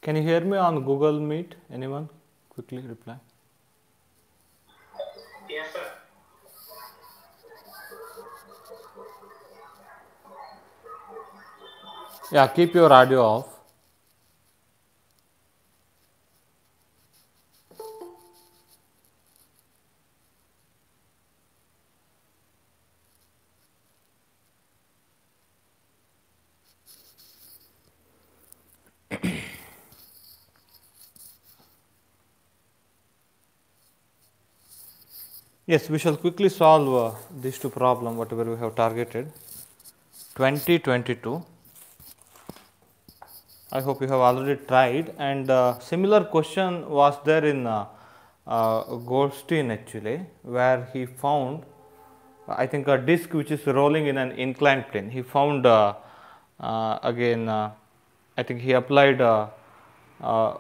Can you hear me on Google Meet? Anyone? Quickly reply. Yes, sir. Yeah, keep your audio off. Yes, we shall quickly solve these two problems, whatever we have targeted. 2022. I hope you have already tried, and similar question was there in Goldstein actually, where he found, I think, a disk which is rolling in an inclined plane. He found again, I think he applied a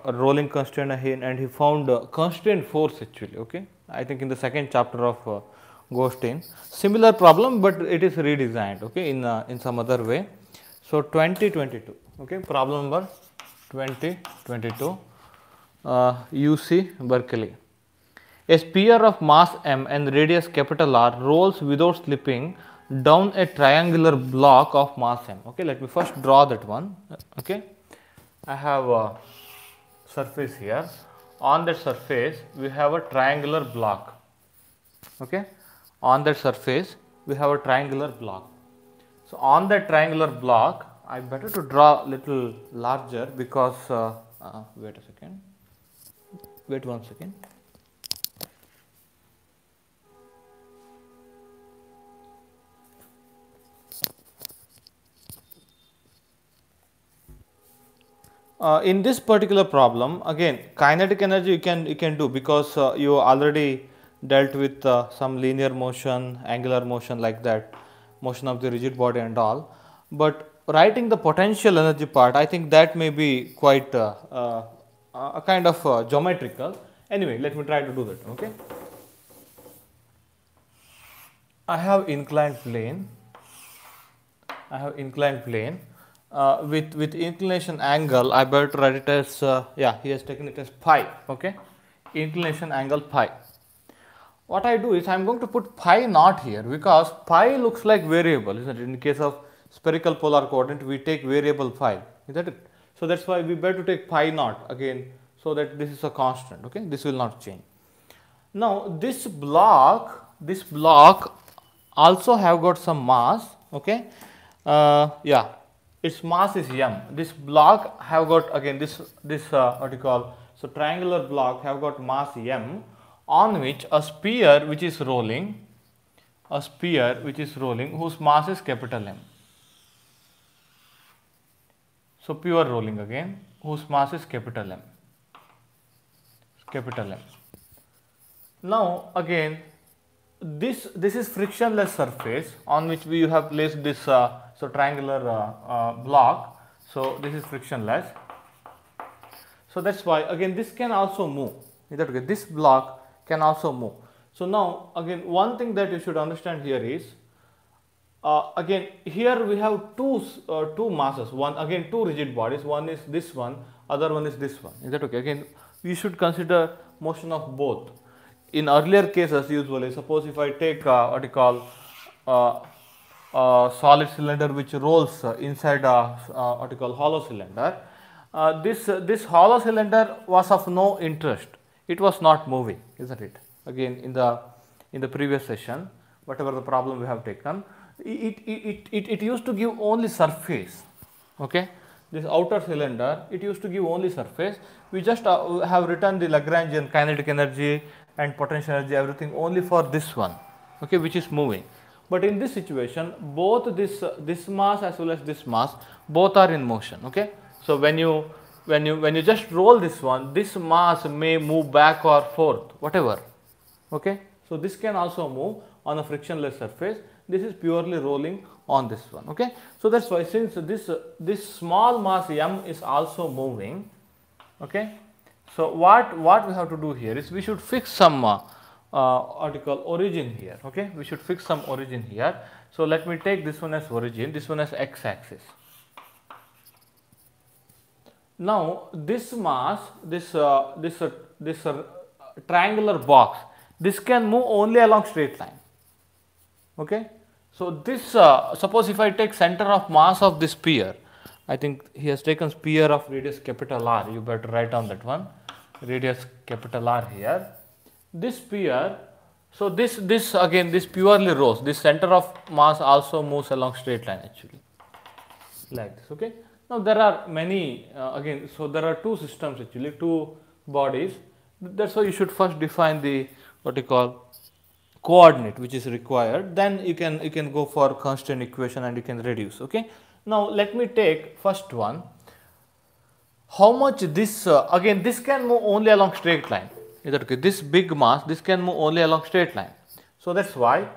rolling constraint and he found constraint force actually. Okay, I think in the second chapter of Goldstein, similar problem, but it is redesigned. Okay, in some other way. So 2022. Okay, problem number 2022. UC Berkeley. A sphere of mass m and radius capital R rolls without slipping down a triangular block of mass m. Okay, let me first draw that one. Okay, I have a surface here. On that surface, we have a triangular block. Okay, on that surface, we have a triangular block. So on that triangular block, I better to draw little larger because wait a second. Wait one second. In this particular problem, again, kinetic energy you can do because you already dealt with some linear motion, angular motion like that, motion of the rigid body and all. But writing the potential energy part, I think that may be quite a kind of geometrical. Anyway, let me try to do that. Okay, I have inclined plane. I have inclined plane. With inclination angle, I better write it as yeah, he has taken it as phi. Okay, inclination angle phi. What I do is I am going to put phi naught here because phi looks like variable, isn't it? In case of spherical polar coordinate, we take variable phi. Is that it? So that's why we better take phi naught again, so that this is a constant. Okay, this will not change. Now this block also have got some mass. Okay, yeah, its mass is m. This block have got again this what you call, so triangular block have got mass m, on which a sphere which is rolling, whose mass is capital M. So pure rolling again, whose mass is capital M. Capital M. Now again, this is frictionless surface on which we have placed this so triangular block. So this is frictionless. So that's why again this can also move. Is that okay? This block can also move. So now again one thing that you should understand here is again here we have two masses. One again two rigid bodies. One is this one, other one is this one. Is that okay? Again we should consider motion of both. In earlier cases, usually, suppose if I take what you call solid cylinder which rolls inside a what you call hollow cylinder, this hollow cylinder was of no interest. It was not moving, isn't it? Again, in the previous session, whatever the problem we have taken, it used to give only surface. Okay, this outer cylinder, it used to give only surface. We just have written the Lagrangian kinetic energy and potential energy, everything only for this one, okay, which is moving. But in this situation, both this mass as well as this mass, both are in motion. Okay, so when you just roll this one, this mass may move back or forth, whatever. Okay, so this can also move on a frictionless surface. This is purely rolling on this one. Okay, so that's why since this small mass m is also moving. Okay, so what we have to do here is we should fix some article origin here. Okay, we should fix some origin here. So let me take this one as origin, this one as x axis. Now this mass, this triangular box, this can move only along straight line. Okay. So this suppose if I take center of mass of this sphere, I think he has taken sphere of radius capital R. You better write down that one, radius capital R here. This sphere, so this again, this purely rose. This center of mass also moves along straight line actually, like this. Okay. Now there are many again. So there are two systems actually, two bodies. That's why you should first define the what you call coordinate which is required, then you can go for constant equation and you can reduce. Okay. Now let me take first one. How much this again, this can move only along straight line. Is that okay? This big mass, this can move only along straight line. So that's why.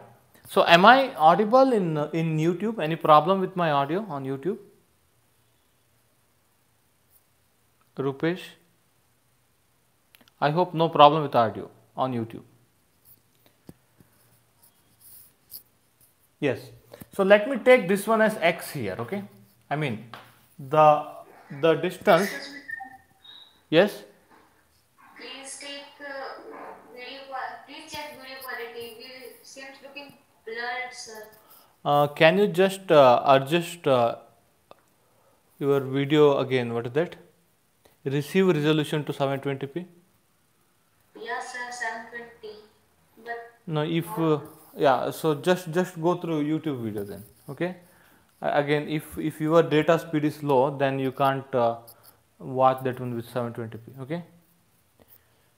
So am I audible in YouTube? Any problem with my audio on YouTube? Rupesh, I hope no problem with audio on YouTube. Yes. So let me take this one as x here. Okay. I mean the distance. Yes. Please take video. Please check video quality. It seems looking blurred, sir. Can you just adjust your video again? What is that? Receive resolution to 720p. Yes, sir, 720. But No, if yeah, so just go through YouTube video then. Okay. Again, if your data speed is low, then you can't watch that one with 720p. Okay.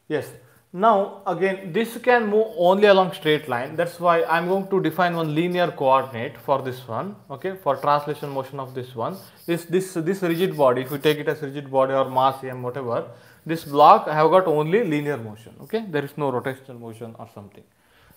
Yes. Now again, this can move only along straight line. That's why I'm going to define one linear coordinate for this one. Okay, for translation motion of this one. This rigid body, if you take it as rigid body or mass m, whatever, this block I have got only linear motion. Okay, there is no rotational motion or something.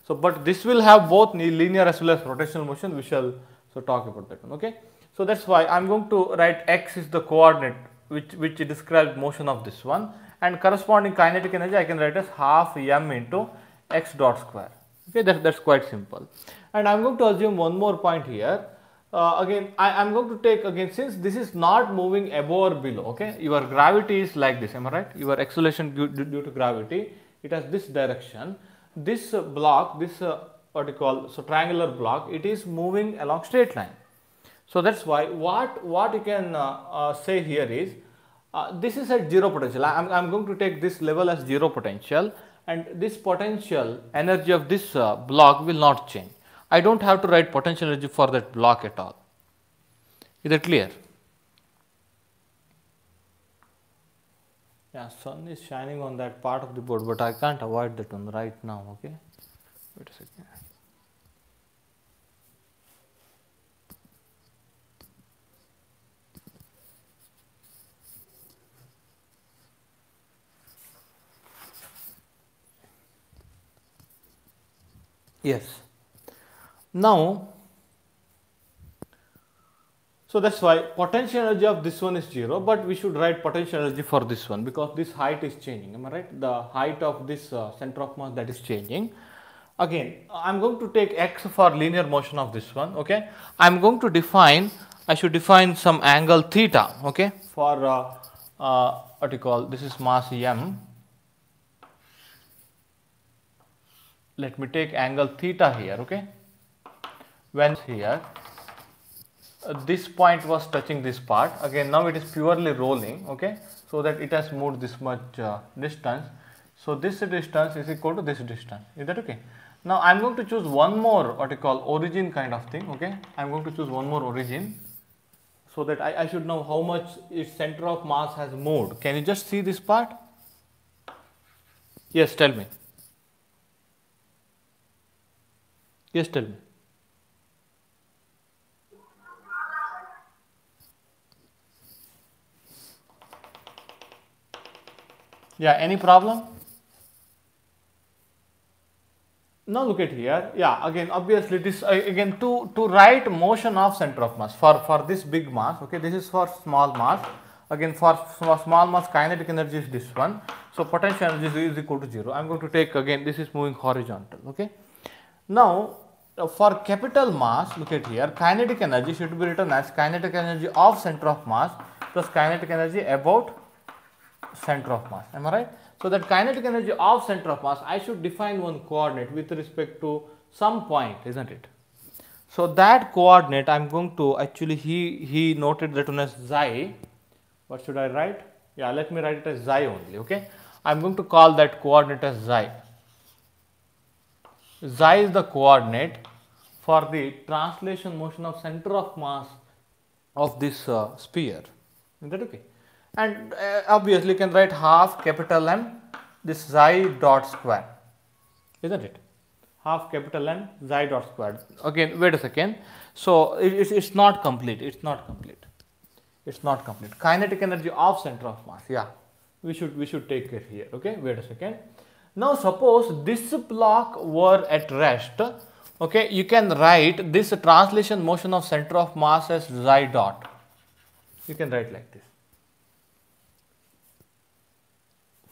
So, but this will have both linear as well as rotational motion. We shall so talk about that one. Okay, so that's why I'm going to write x is the coordinate which describes motion of this one, and corresponding kinetic energy I can write as half m into x dot square. Okay, that's quite simple. And I'm going to assume one more point here. Again, I'm going to take again, since this is not moving above or below. Okay, your gravity is like this. Am I right? Your acceleration due to gravity, it has this direction. This block, this what you call so triangular block, it is moving along straight line. So that's why what you can say here is this is at zero potential. I'm going to take this level as zero potential, and this potential energy of this block will not change. I don't have to write potential energy for that block at all. Is that clear? Yeah, sun is shining on that part of the board, but I can't avoid that one right now. Okay, wait a second. Yes. Now, so that's why potential energy of this one is 0, but we should write potential energy for this one because this height is changing. Am I right? The height of this center of mass, that is changing. Again, I'm going to take x for linear motion of this one. Okay, I'm going to define. I should define some angle theta. Okay, for what you call this is mass m. Let me take angle theta here. Okay, when here this point was touching this part, again now it is purely rolling. Okay, so that it has moved this much distance. So this distance is equal to this distance. Is that okay? Now I'm going to choose one more what you call origin kind of thing. Okay, I'm going to choose one more origin so that I should know how much its center of mass has moved. Can you just see this part? Yes, tell me. Yes, tell me. Yeah, any problem? Now look at here. Yeah, again obviously this again to write motion of center of mass for this big mass. Okay, this is for small mass. Again for small mass kinetic energy is this one. So potential energy is equal to 0. I'm going to take again, this is moving horizontal. Okay. Now for capital mass, look at here, kinetic energy should be written as kinetic energy of center of mass plus kinetic energy about center of mass. Am I right? So that kinetic energy of center of mass, I should define one coordinate with respect to some point, isn't it? So that coordinate I am going to actually, he noted that one as xi. What should I write? Yeah, let me write it as xi only. Okay, I am going to call that coordinate as xi. Xi is the coordinate for the translation motion of center of mass of this sphere. Is that okay? And obviously you can write half capital M this xi dot square, isn't it? Half capital M xi dot square. Again, wait a second. So it's not complete. It's not complete. It's not complete. Kinetic energy of center of mass. Yeah, we should take care here. Okay, wait a second. Now suppose this block were at rest. Okay, you can write this translation motion of center of mass as xi dot. You can write like this.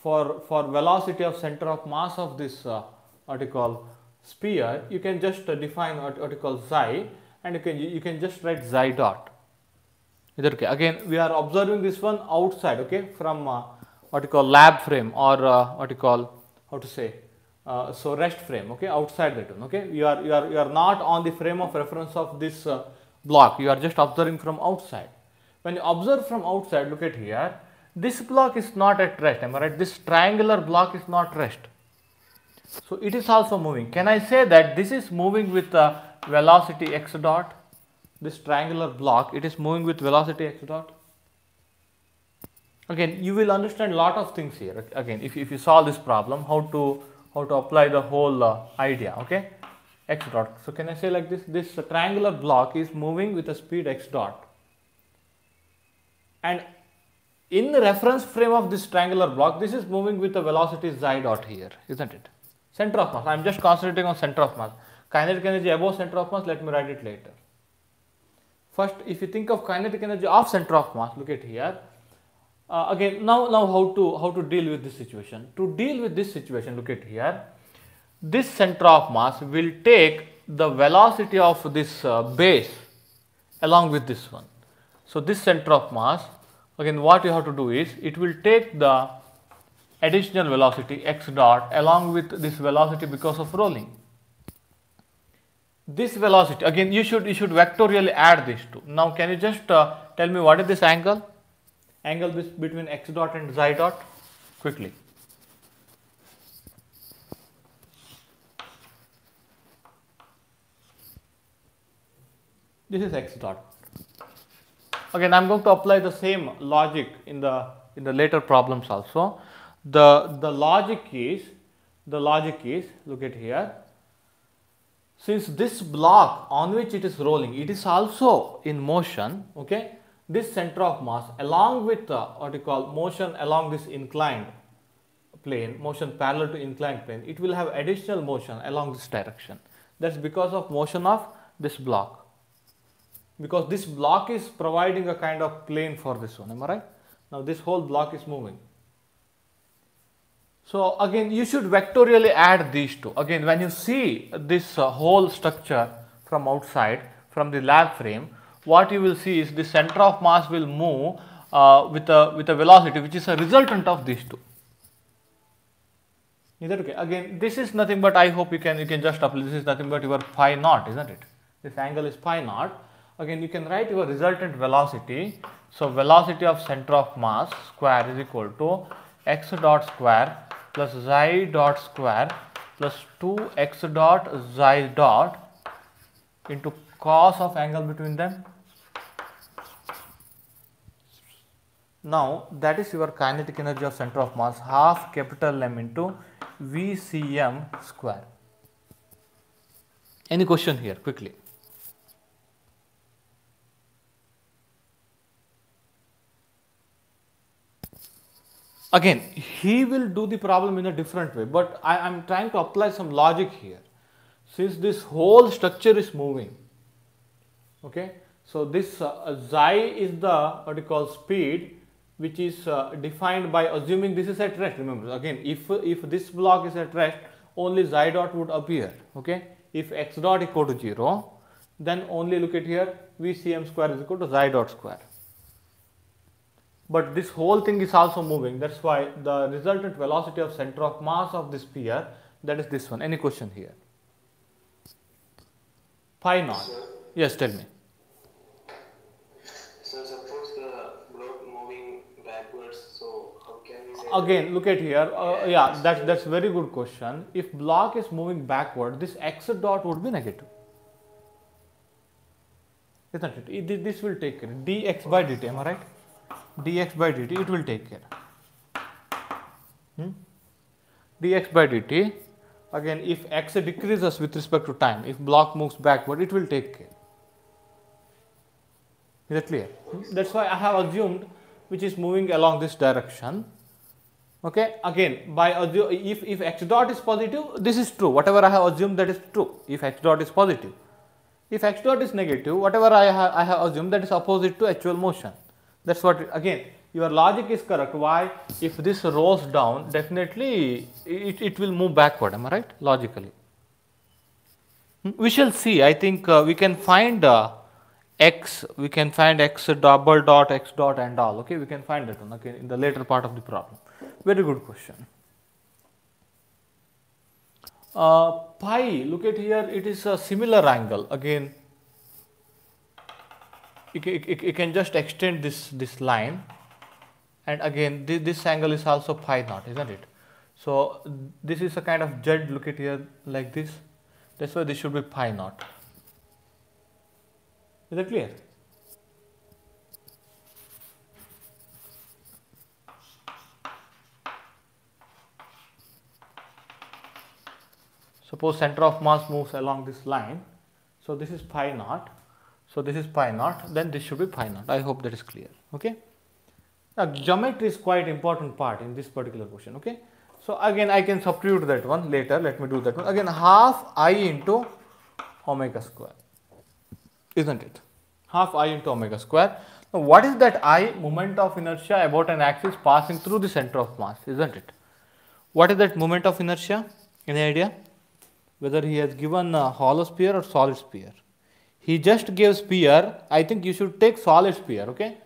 For velocity of center of mass of this what you call sphere, you can just define what you call xi, and you can just write xi dot. Is that okay? Again, we are observing this one outside, okay, from what you call lab frame, or what you call, how to say, so rest frame, okay, outside that one, okay. You are not on the frame of reference of this block. You are just observing from outside. When you observe from outside, look at here. This block is not at rest. Am I right? This triangular block is not rest. So it is also moving. Can I say that this is moving with velocity x dot? This triangular block, it is moving with velocity x dot. Again, you will understand a lot of things here. Again, if you solve this problem, how to apply the whole idea. Okay, x dot. So can I say like this? This triangular block is moving with a speed x dot, and in the reference frame of this triangular block, this is moving with a velocity xi dot here, isn't it? Center of mass. I am just concentrating on center of mass. Kinetic energy above center of mass, let me write it later. First, if you think of kinetic energy of center of mass, look at here. Again, now how to deal with this situation? To deal with this situation, look at here. This center of mass will take the velocity of this base along with this one. So this center of mass, again, what you have to do is, it will take the additional velocity x dot along with this velocity because of rolling. This velocity, again, you should vectorially add these two. Now can you just tell me what is this angle? Angle between x dot and xi dot, quickly. This is x dot. Again, I am going to apply the same logic in the later problems also. The logic is, look at here. Since this block on which it is rolling, it is also in motion, okay, this center of mass along with what you call motion along this inclined plane, motion parallel to inclined plane, it will have additional motion along this direction. That's because of motion of this block, because this block is providing a kind of plane for this one. Am I right? Now this whole block is moving. So again, you should vectorially add these two. Again, when you see this whole structure from outside, from the lab frame, what you will see is the center of mass will move with a velocity which is a resultant of these two. Is that okay? Again, this is nothing but, I hope you can just apply, this is nothing but your phi naught, isn't it? This angle is phi naught. Again, you can write your resultant velocity. So velocity of center of mass square is equal to x dot square plus xi dot square plus 2x dot xi dot into cos of angle between them. Now that is your kinetic energy of center of mass, half capital M into VCM square. Any question here quickly? Again, he will do the problem in a different way, but I am trying to apply some logic here. Since this whole structure is moving, okay, so this xi is the what you call speed, which is defined by assuming this is at rest. Remember, again, if this block is at rest, only xi dot would appear. Okay, if x dot equal to 0, then only look at here, VCM square is equal to xi dot square. but this whole thing is also moving. That's why the resultant velocity of center of mass of this sphere, that is this one. Any question here? Phi naught. Sir, Yes, tell me. so suppose the block moving backwards, so how can we say Again, look at here. Yeah, that's very good question. If block is moving backward, this x dot would be negative, isn't it? This will take care. Dx by dt, am I right? Dx by dt, it will take care. Dx by dt. Again, if x decreases with respect to time, if block moves backward, it will take care. Is that clear? That's why I have assumed which is moving along this direction. Okay, again, by if x dot is positive, this is true. Whatever I have assumed, that is true. If x dot is positive, if x dot is negative, whatever I have assumed, that is opposite to actual motion. That's what, again, your logic is correct. Why? If this rolls down, definitely it will move backward. Am I right? Logically. We shall see. I think we can find x. We can find x double dot, x dot, and all. Okay, we can find that one. Okay, in the later part of the problem. Very good question. Pi. Look at here. It is a similar angle. Again, you can just extend this line, and again this angle is also phi naught, isn't it? So this is a kind of Z. Look at here like this. That's why this should be pi naught. Is that clear? Suppose center of mass moves along this line. So this is pi naught. So this is pi naught. Then this should be pi naught. I hope that is clear. Okay. Now geometry is quite important part in this particular question. Okay. So again I can substitute that one later. Let me do that one. Again, half I into omega square. Isn't it? Half I into omega square. Now what is that I? Moment of inertia about an axis passing through the center of mass. Isn't it? What is that moment of inertia? Any idea? Whether he has given a hollow sphere or solid sphere. He just gave sphere. I think you should take solid sphere. Okay.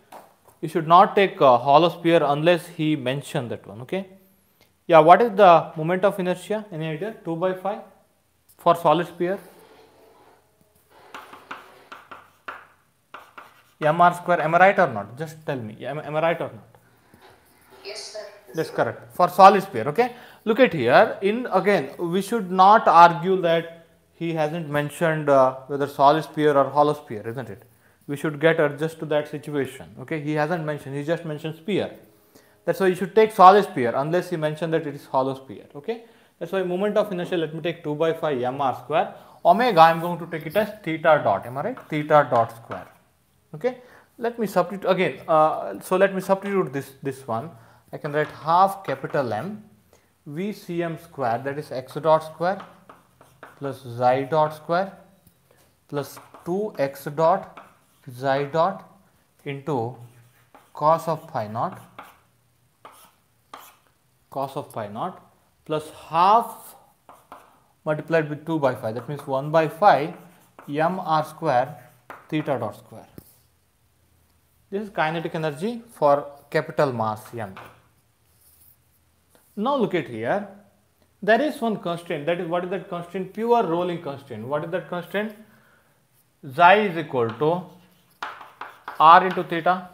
You should not take a hollow sphere unless he mentioned that one. Okay. Yeah. What is the moment of inertia? Any idea? 2 by 5 for solid sphere. mr square. Am I right or not? Just tell me. Am I right or not? Yes, sir. That's correct. For solid sphere. Okay. Look at here. Again, we should not argue that he hasn't mentioned whether solid sphere or hollow sphere, isn't it? We should get adjust to that situation. Okay. He hasn't mentioned. He just mentioned sphere. That's why you should take solid sphere unless he mentioned that it is hollow sphere. Okay. That's why moment of inertia. Let me take 2 by 5 mr square. Omega, I am going to take it as theta dot. Am I right? Theta dot square. Okay. Let me substitute again. So let me substitute this one. I can write half capital M VCM square, that is x dot square plus xi dot square plus 2x dot xi dot into cos of phi naught plus half multiplied with 2 by 5, that means 1 by 5 mr square theta dot square. This is kinetic energy for capital mass M. Now look at here. There is one constraint. That is, what is that constraint? Pure rolling constraint. What is that constraint? Xi is equal to r into theta,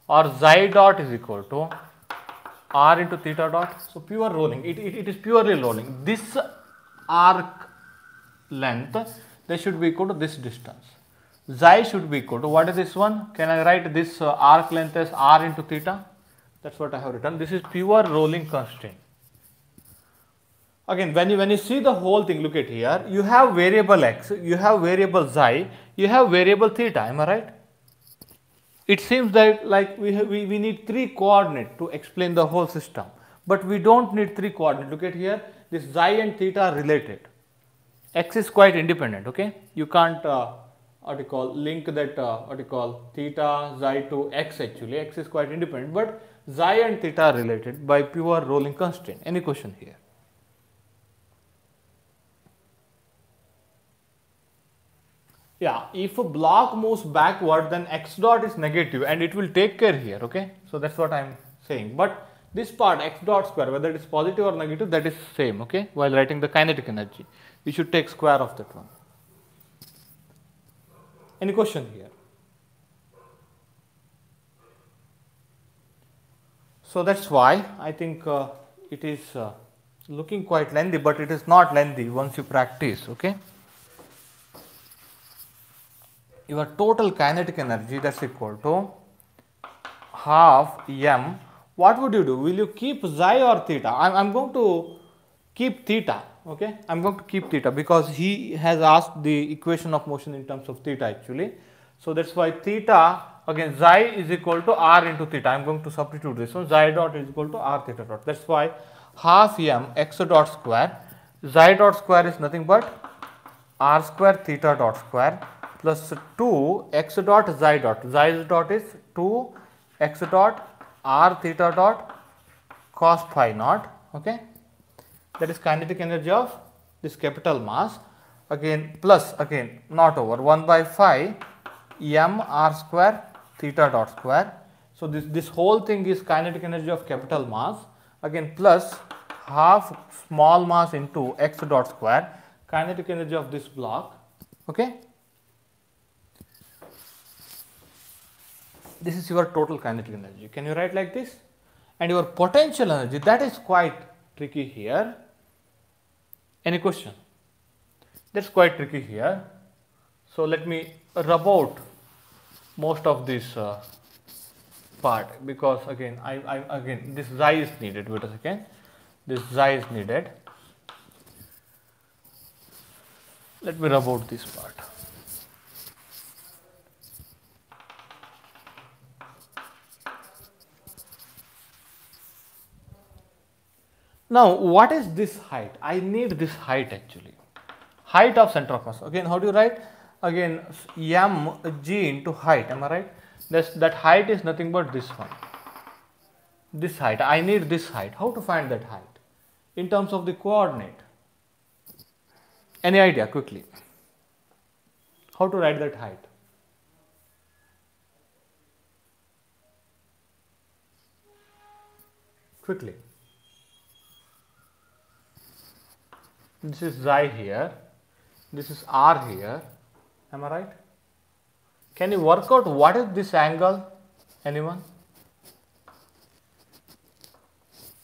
or xi dot is equal to r into theta dot. So pure rolling. It is purely rolling. This arc length, they should be equal to this distance. Xi should be equal to, what is this one? Can I write this arc length as r into theta? That's what I have written. This is pure rolling constraint. Again, when you see the whole thing, look at here. You have variable x, you have variable xi, you have variable theta. Am I right? It seems that like we need 3 coordinates to explain the whole system, but we don't need 3 coordinates. Look at here. This xi and theta are related. X is quite independent. Okay, you can't link that theta xi to x. Actually, x is quite independent, but xi and theta are related by pure rolling constraint. Any question here? Yeah, if a block moves backward, then x dot is negative and it will take care here, okay? So that's what I'm saying. But this part x dot square, whether it is positive or negative, that is same, okay? While writing the kinetic energy, we should take square of that one. Any question here? So that's why I think it is looking quite lengthy, but it is not lengthy once you practice, okay? Your total kinetic energy, that's equal to half m. What would you do? Will you keep xi or theta? I'm going to keep theta, okay? I'm going to keep theta because he has asked the equation of motion in terms of theta actually. So that's why theta, again xi is equal to r into theta. I'm going to substitute this one. Xi dot is equal to r theta dot. That's why half m x dot square. Xi dot square is nothing but r square theta dot square plus 2 x dot xi dot. Xi dot is 2 x dot r theta dot cos phi naught, okay? That is kinetic energy of this capital mass, again plus again not over 1 by phi m r square theta dot square. So this whole thing is kinetic energy of capital mass, again plus half small mass into x dot square, kinetic energy of this block, okay? This is your total kinetic energy. Can you write like this? And your potential energy, that is quite tricky here. Any question? That's quite tricky here. So let me rub out most of this part, because again again this xi is needed. Wait a second. This xi is needed. Let me rub out this part. Now, what is this height? I need this height actually. Height of center of mass. Again, how do you write? Again, mg into height. Am I right? That height is nothing but this one. This height. I need this height. How to find that height? In terms of the coordinate. Any idea quickly? How to write that height? Quickly. This is xi here, this is r here, am I right? Can you work out what is this angle? Anyone?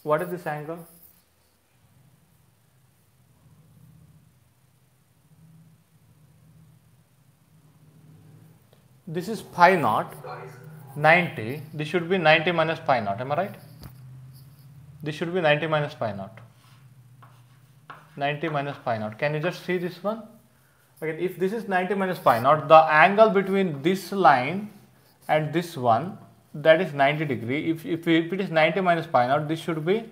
What is this angle? This is pi naught, 90. This should be 90 minus pi naught, am I right? This should be 90 minus pi naught. 90 minus pi naught. Can you just see this one? Again, if this is 90 minus pi naught, the angle between this line and this one, that is 90 degree. If it is 90 minus pi naught, this should be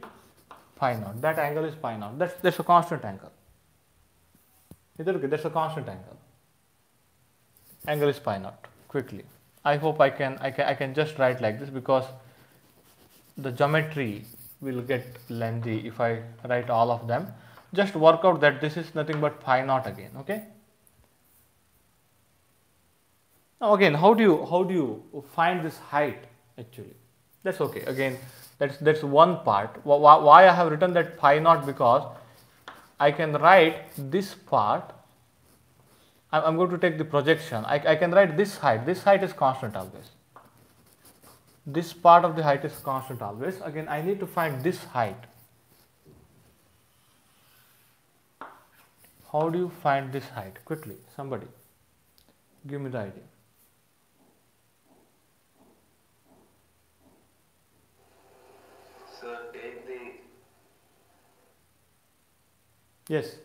pi naught. That angle is pi naught. That's a constant angle. That's a constant angle. Angle is pi naught. Quickly. I hope I can just write like this, because the geometry will get lengthy if I write all of them. Just work out that this is nothing but pi naught again, okay? Now again, how do you find this height actually? That's okay. Again, that's one part. Why I have written that pi naught? Because I can write this part. I'm going to take the projection. I can write this height. This height is constant always. This part of the height is constant always. Again, I need to find this height. How do you find this height? Quickly, somebody give me the idea. So take the Yes.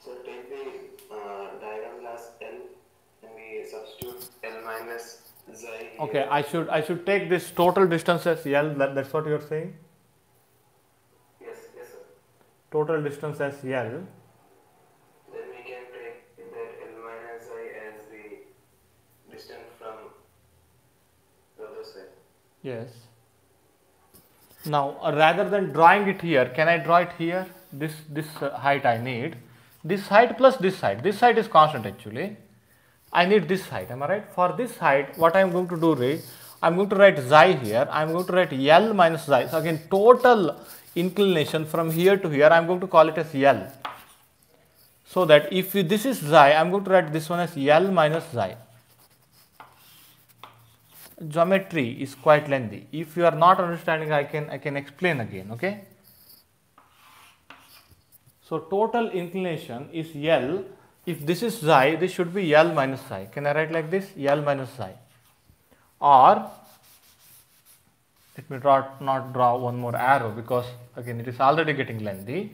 so take the diagonal as L and we substitute L minus xi here. Okay, I should take this total distance as L. That's what you are saying. Yes, sir. Total distance as L. Then we can take that L minus xi as the distance from the other side. Yes. Now, rather than drawing it here, can I draw it here? This height I need. This height plus this height. This height is constant actually. I need this height. Am I right? For this height, what I am going to do is, I am going to write xi here. I am going to write L minus xi. So again, total inclination from here to here, I am going to call it as L. So that if this is xi, I am going to write this one as L minus xi. Geometry is quite lengthy. If you are not understanding, I can explain again. Okay. So total inclination is L. If this is xi, this should be L minus xi. Can I write like this? L minus xi. Or let me not draw one more arrow, because again it is already getting lengthy.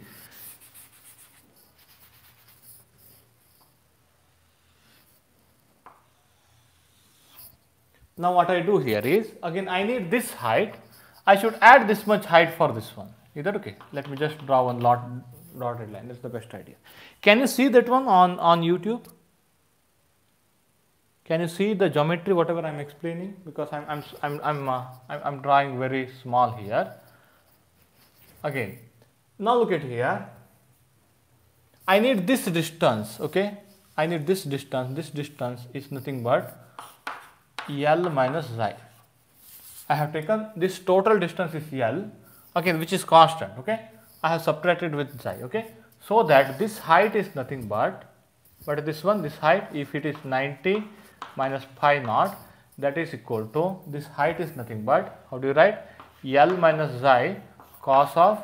Now what I do here is, again I need this height. I should add this much height for this one. Is that okay? Let me just draw one dotted line. That's the best idea. Can you see that one on YouTube? Can you see the geometry, whatever I am explaining? Because I'm drawing very small here. Again, now look at here. I need this distance. Okay, I need this distance. This distance is nothing but L minus xi. I have taken this total distance is L, okay, which is constant. Okay, I have subtracted with xi. Okay, so that this height is nothing but, what is this one? This height, if it is 90 minus phi naught, that is equal to, this height is nothing but, how do you write? L minus xi cos of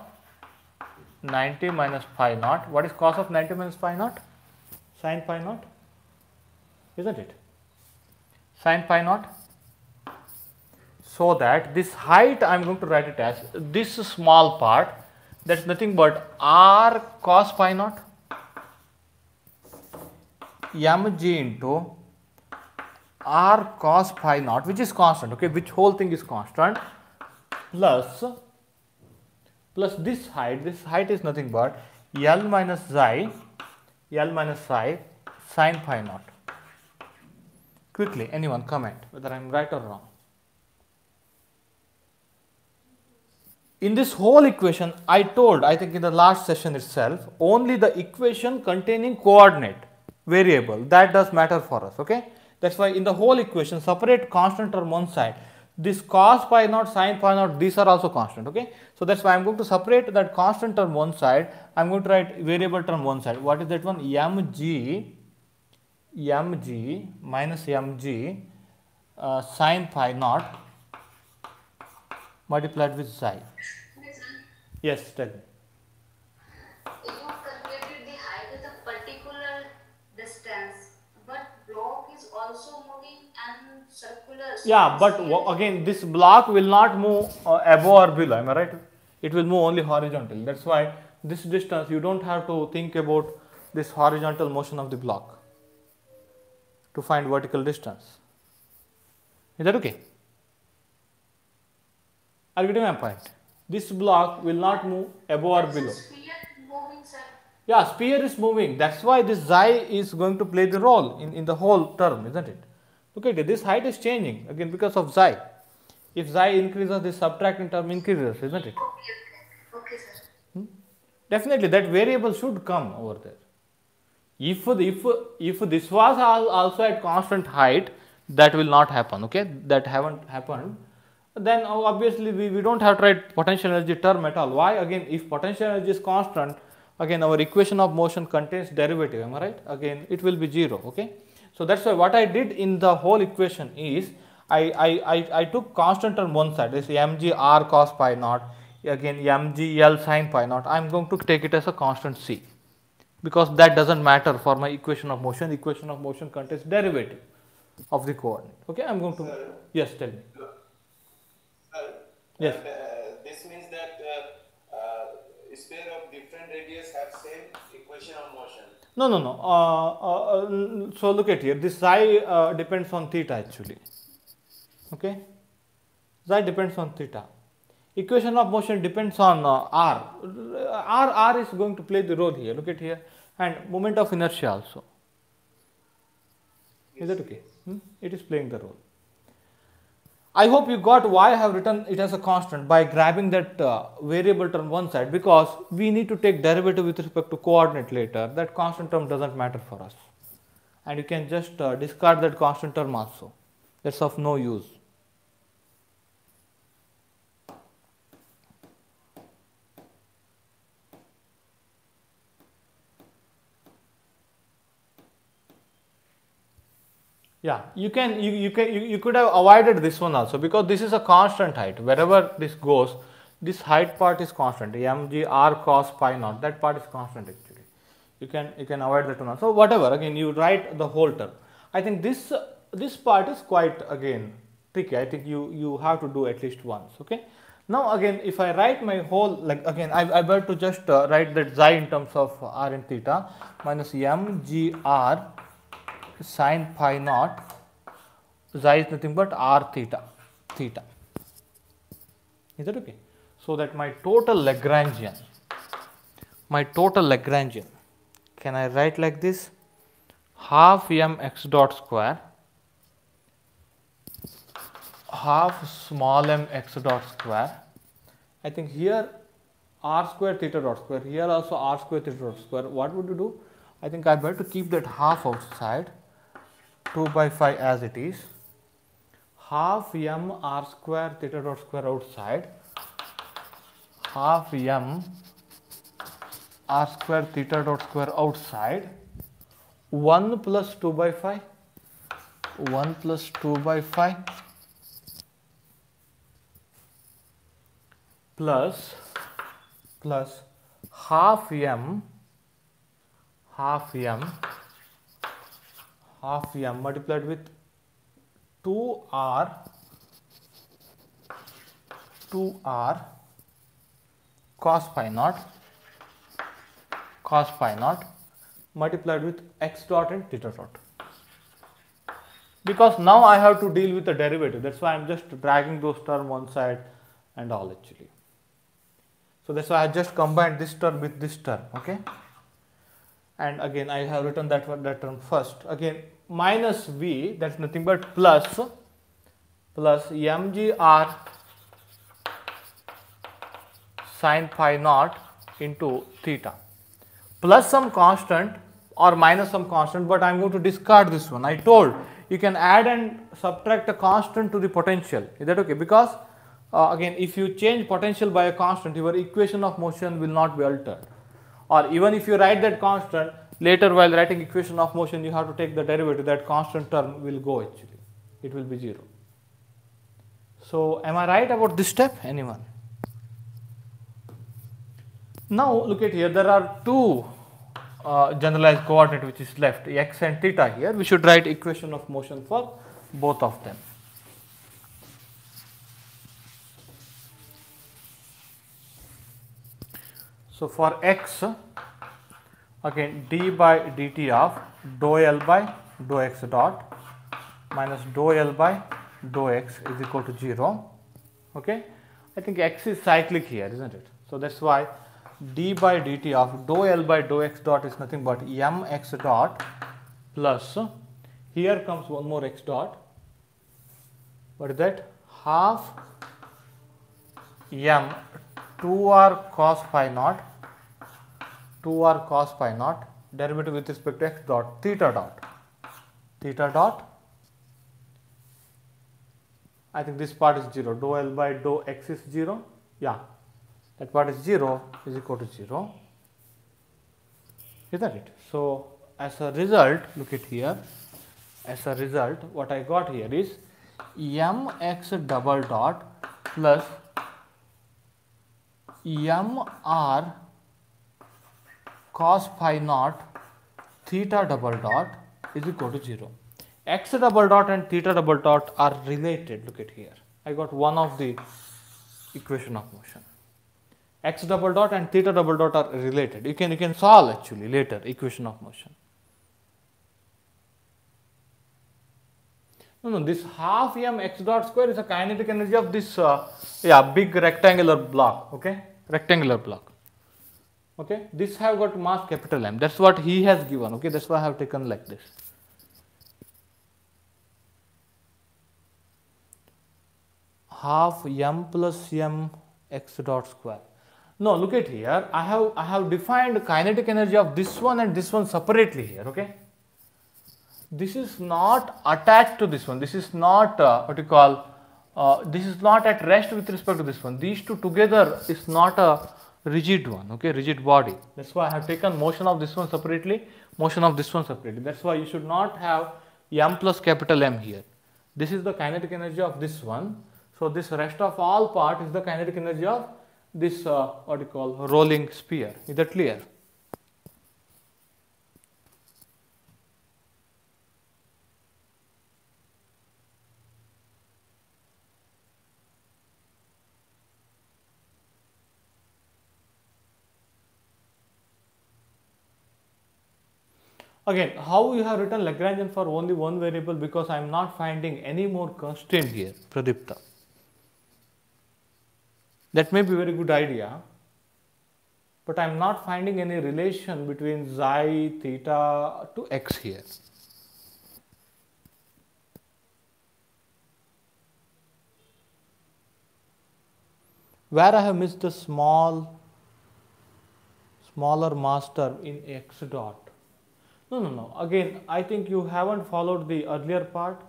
90 minus phi naught. What is cos of 90 minus phi naught? Sin phi naught, isn't it? Sin phi naught. So that this height I am going to write it as this small part, that is nothing but r cos phi naught mg into r cos phi naught, which is constant, okay, which whole thing is constant, plus this height is nothing but L minus xi sin phi naught. Quickly, anyone comment whether I am right or wrong. In this whole equation, I told, I think in the last session itself, only the equation containing coordinate variable, that does matter for us. Okay, that's why in the whole equation, separate constant term one side. This cos phi naught, sin phi naught, these are also constant. Okay, so that's why I am going to separate that constant term one side. I am going to write variable term one side. What is that one? mg minus mg sin phi naught multiplied with xi. Yes, tell me. You calculated the height with a particular distance, but block is also moving and circular. Yeah, but again, this block will not move above or below. Am I right? It will move only horizontally. That's why this distance, you don't have to think about this horizontal motion of the block to find vertical distance. Is that okay? Are you getting my point? This block will not move above or below. Sphere moving, sir. Yeah, sphere is moving. That's why this xi is going to play the role in the whole term, isn't it? Look at it. This height is changing again because of xi. If xi increases, this subtracting term increases, isn't it? Okay, sir. Definitely, that variable should come over there. If this was also at constant height, that will not happen. Okay, that haven't happened. Then obviously we don't have to write potential energy term at all. Why? Again, if potential energy is constant, again our equation of motion contains derivative. Am I right? Again, it will be 0. Okay, so that's why what I did in the whole equation is I took constant term one side. This mg r cos pi naught, again mg l sin pi naught. I am going to take it as a constant c, because that doesn't matter for my equation of motion. The equation of motion contains derivative of the coordinate. Okay, I am going to, yes, tell me. Yes. This means that sphere of different radius have same equation of motion. No. So look at here. This xi depends on theta actually. Okay. Xi depends on theta. Equation of motion depends on r. R is going to play the role here. Look at here, and moment of inertia also. Is that okay? It is playing the role. I hope you got why I have written it as a constant by grabbing that variable term one side, because we need to take derivative with respect to coordinate later. That constant term doesn't matter for us, and you can just discard that constant term also. That's of no use. Yeah, you could have avoided this one also, because this is a constant height. Wherever this goes, this height part is constant. mg r cos pi naught, that part is constant actually. You can avoid that one also. So whatever, again you write the whole term. I think this part is quite again tricky. I think you have to do at least once. Okay. Now again, if I write my whole, like again, I better to just write that xi in terms of r and theta minus mgr sin pi naught, xi is nothing but r theta. Is that okay? So that my total Lagrangian, can I write like this? Half m x dot square, half small m x dot square. I think here r square theta dot square, here also r square theta dot square. What would you do? I think I better to keep that half outside, 2 by 5 as it is, half m r square theta dot square outside, half m r square theta dot square outside, 1 plus 2 by 5, 1 plus 2 by 5 plus half m multiplied with 2r cos pi naught multiplied with x dot and theta dot. Because now I have to deal with the derivative, that's why I am just dragging those terms one side and all actually. So that's why I just combined this term with this term. Okay. And again I have written that term first. Again minus v, that's nothing but plus mgr sin pi naught into theta, plus some constant or minus some constant, but I am going to discard this one. I told you can add and subtract a constant to the potential. Is that okay? Because again, if you change potential by a constant, your equation of motion will not be altered. Or even if you write that constant, later while writing equation of motion, you have to take the derivative, that constant term will go actually. It will be 0. So am I right about this step? Anyone? Now look at here, there are two generalized coordinate which is left, x and theta here. We should write equation of motion for both of them. So for x, again d by dt of dou L by dou x dot minus dou L by dou x is equal to 0. Okay, I think x is cyclic here, isn't it? So that's why d by dt of dou L by dou x dot is nothing but m x dot plus, here comes one more x dot, what is that? Half m 2r cos pi naught, 2r cos pi naught, derivative with respect to x dot, theta dot, I think this part is 0, dou L by dou x is 0, yeah, that part is 0 is equal to 0, isn't it? So as a result, look at here, as a result what I got here is mx double dot plus mr cos pi naught theta double dot is equal to 0. X double dot and theta double dot are related. Look at here. I got one of the equation of motion. X double dot and theta double dot are related. You can solve actually later equation of motion. No, this half m x dot square is a kinetic energy of this big rectangular block. Okay, rectangular block. Okay, this have got mass capital M. That's what he has given. Okay, that's why I have taken like this. half m plus m x dot square. No, look at here. I have defined kinetic energy of this one and this one separately here. Okay. This is not attached to this one. This is not what you call. This is not at rest with respect to this one. These two together is not a rigid one. Okay, rigid body. That's why I have taken motion of this one separately, motion of this one separately. That's why you should not have m plus capital M here. This is the kinetic energy of this one. So this rest of all part is the kinetic energy of this what you call rolling sphere. Is that clear? Again, how you have written Lagrangian for only one variable, because I am not finding any more constraint here, Pradipta. That may be a very good idea, but I am not finding any relation between xi theta to x here. Where I have missed the smaller mass term in x dot. No. Again, I think you haven't followed the earlier part.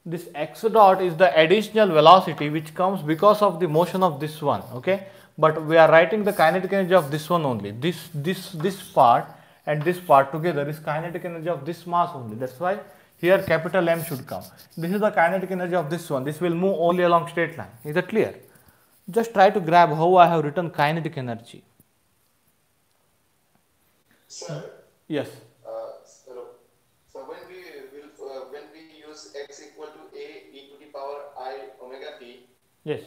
This x dot is the additional velocity which comes because of the motion of this one. Okay, but we are writing the kinetic energy of this one only. This part and this part together is kinetic energy of this mass only. That's why here capital M should come. This is the kinetic energy of this one. This will move only along straight line. Is that clear? Just try to grab how I have written kinetic energy. Sir. Yes. So when we use x equal to a e to the power I omega t, Yes.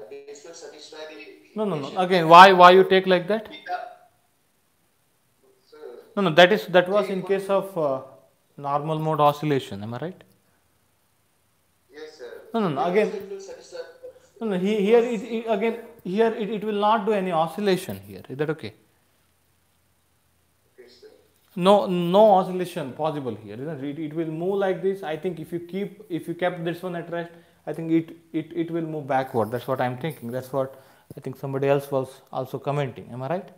This will satisfy the. No. Again, why you take like that? No. That was in case of normal mode oscillation. Am I right? Yes, sir. No. Again. No. Here it will not do any oscillation here. Is that okay? No oscillation possible here. It will move like this. I think if you kept this one at rest, I think it will move backward. That's what I'm thinking. That's what I think somebody else was also commenting. Am I right?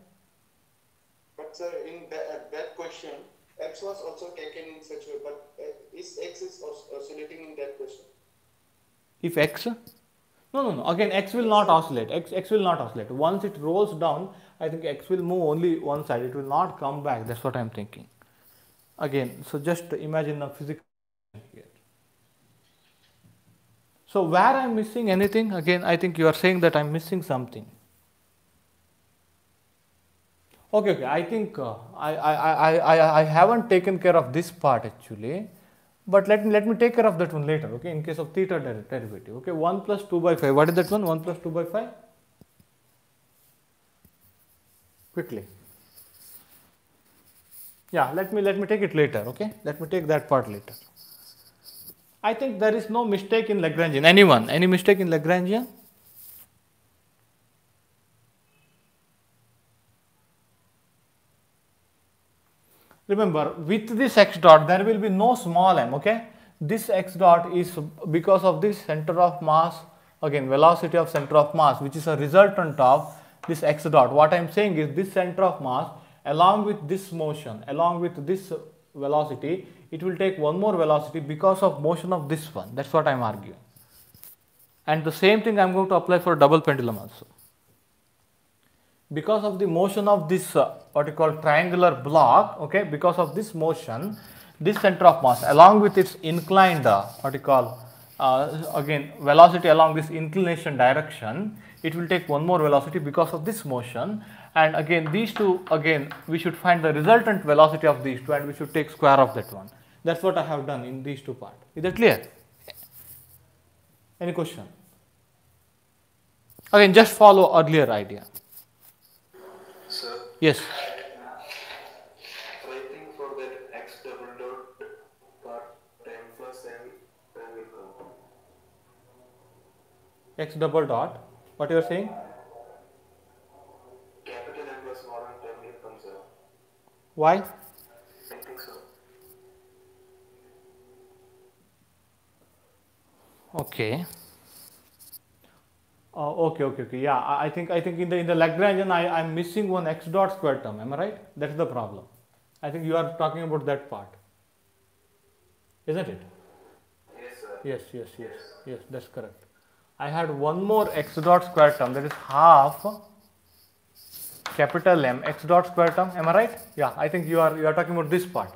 But sir, in that question, x was also taken in such a way. But is x oscillating in that question? If x? No. Again, x will not oscillate. X will not oscillate. Once it rolls down, I think x will move only one side. It will not come back. That's what I'm thinking. Again, so just imagine a physical here. So where I'm missing anything? Again, I think you are saying that I'm missing something. Okay. I think I haven't taken care of this part actually. But let me take care of that one later, okay, in case of theta derivative. Okay, 1 plus 2 by 5. What is that one? 1 plus 2 by 5? Quickly. Yeah, let me take it later, okay? Let me take that part later. I think there is no mistake in Lagrangian. Anyone? Any mistake in Lagrangian? Remember, with this x dot, there will be no small m, okay? This x dot is because of this center of mass, again, velocity of center of mass, which is a resultant of this x dot. What I am saying is this center of mass, along with this motion, along with this velocity, it will take one more velocity because of motion of this one. That's what I am arguing. And the same thing I am going to apply for double pendulum also. Because of the motion of this what you call triangular block, okay, because of this motion, this center of mass along with its inclined what you call again velocity along this inclination direction, it will take one more velocity because of this motion. And again these two, again we should find the resultant velocity of these two and we should take square of that one. That's what I have done in these two parts. Is that clear? Any question? Again, just follow earlier idea. Sir, Yes. writing for that x double dot part m plus n, when will come? X double dot. What you are saying? Capital M plus small m term will come, sir. Why? I think so. Okay. Okay. Yeah, I think in the Lagrangian I'm missing one x dot square term. Am I right? That's the problem. I think you are talking about that part, isn't it? Yes, sir. Yes. That's correct. I had one more x dot square term, that is half capital M x dot square term. Am I right? Yeah, I think you are talking about this part.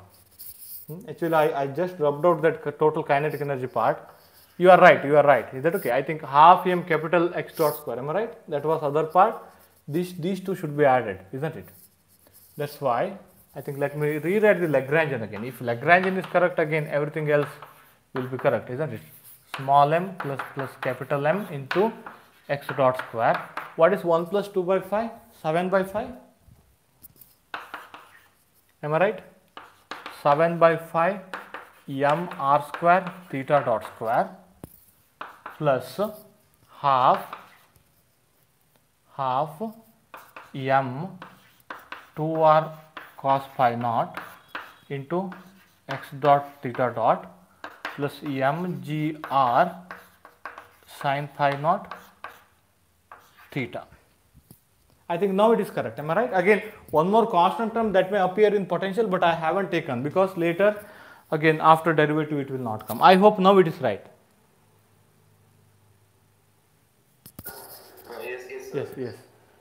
Actually, I just rubbed out that total kinetic energy part. You are right. Is that okay? I think half m capital X dot square. Am I right? That was other part. These two should be added, isn't it? That's why I think let me rewrite the Lagrangian again. If Lagrangian is correct again, everything else will be correct, isn't it? Small m plus capital M into x dot square. What is 1 plus 2 by 5? 7 by 5. Am I right? 7 by 5 m r square theta dot square plus half m 2r cos phi naught into x dot theta dot plus m g r sin phi naught theta. I think now it is correct. Am I right? Again, one more constant term that may appear in potential, but I haven't taken because later again after derivative it will not come. I hope now it is right. Yes.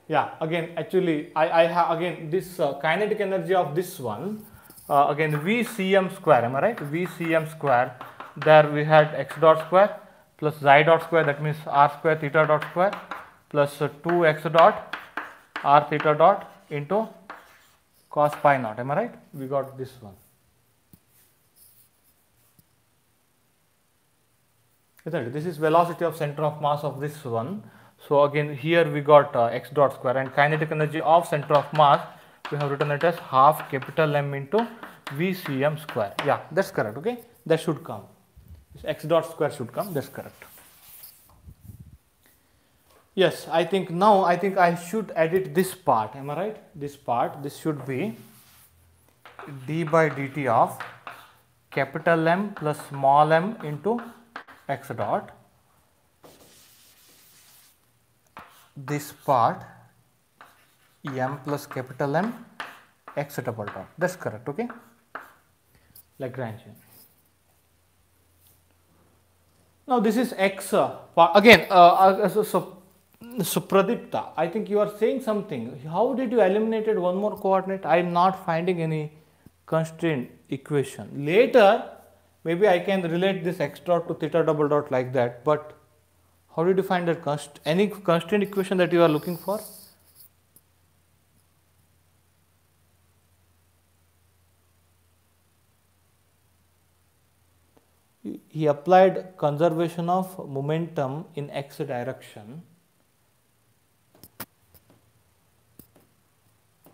Yeah, again actually I have again this kinetic energy of this one again VCm square. Am I right? VCm square. There we had x dot square plus xi dot square, that means r square theta dot square plus 2x dot r theta dot into cos pi naught. Am I right? We got this one. Isn't it? This is velocity of center of mass of this one. So again here we got x dot square, and kinetic energy of center of mass we have written it as half capital M into VCm square. Yeah, that's correct. Okay, that should come. This x dot square should come. That's correct. Yes, I think now I should edit this part. Am I right? This part, this should be d by dt of capital M plus small m into x dot. This part m plus capital M x double dot. That's correct. Okay, Lagrangian. Now this is x part again. So Pradipta, I think you are saying something. How did you eliminated one more coordinate? I am not finding any constraint equation. Later, maybe I can relate this x dot to theta double dot like that. But how did you find that any constraint equation that you are looking for? He applied conservation of momentum in x direction.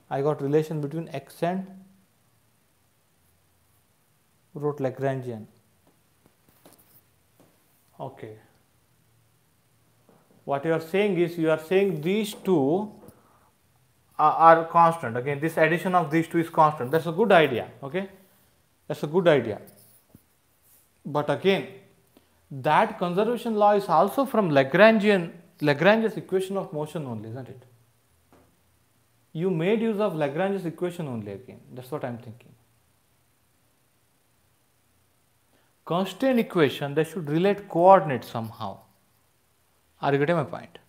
I got relation between x and wrote Lagrangian. Okay. What you are saying is you are saying these two are constant. Again, this addition of these two is constant. That's a good idea. Okay, that's a good idea. But again, that conservation law is also from Lagrange's equation of motion only, isn't it? You made use of Lagrange's equation only again. That's what I am thinking. Constraint equation, they should relate coordinates somehow. Are you getting my point?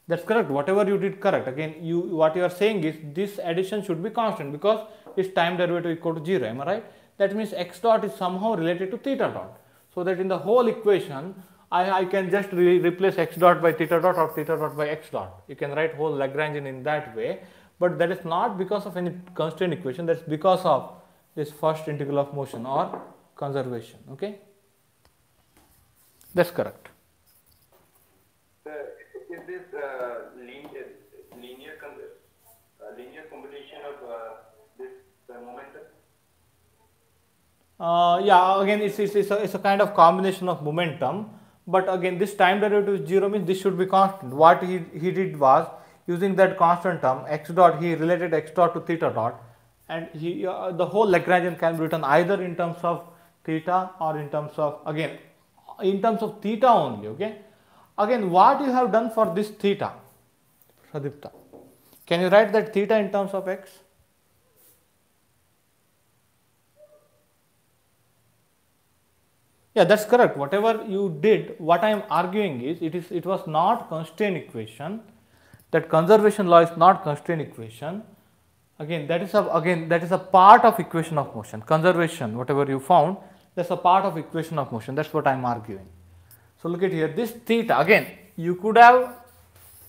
That's correct. Whatever you did correct. Again, what you are saying is this addition should be constant because its time derivative equal to 0. Am I right? That means x dot is somehow related to theta dot. So that in the whole equation, I can just replace x dot by theta dot or theta dot by x dot. You can write whole Lagrangian in that way. But that is not because of any constraint equation. That's because of this first integral of motion or conservation. Okay? That's correct. Is this linear combination of this momentum? Yeah, again it's a kind of combination of momentum, but again this time derivative is 0 means this should be constant. What he did was using that constant term x dot, he related x dot to theta dot, and the whole Lagrangian can be written either in terms of theta or in terms of, again in terms of theta only. Okay, Again, what you have done for this theta, Pradipta? Can you write that theta in terms of x? Yeah, that's correct. Whatever you did, what I am arguing is, it was not constraint equation. That conservation law is not constraint equation. Again, that is a part of equation of motion. Conservation, whatever you found, that's a part of equation of motion. That's what I am arguing. So look at here, this theta, again, you could have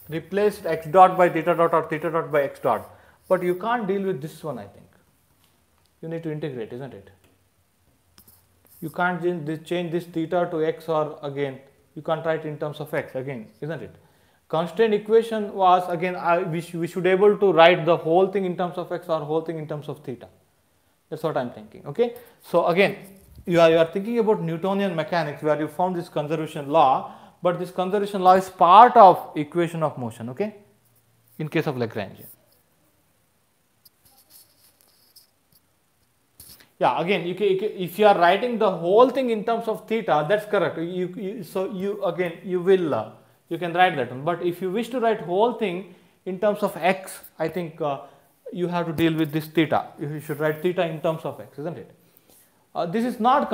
replaced x dot by theta dot or theta dot by x dot, but you can't deal with this one, I think. You need to integrate, isn't it? You can't change this theta to x, or again, you can't write in terms of x again, isn't it? Constraint equation was, again, we should be able to write the whole thing in terms of x or whole thing in terms of theta. That's what I'm thinking, okay? So again, you are thinking about Newtonian mechanics where you found this conservation law, but this conservation law is part of equation of motion, okay? In case of Lagrangian. Yeah, again, if you are writing the whole thing in terms of theta, that's correct. You can write that one. But if you wish to write whole thing in terms of x, I think you have to deal with this theta. You should write theta in terms of x, isn't it? This is not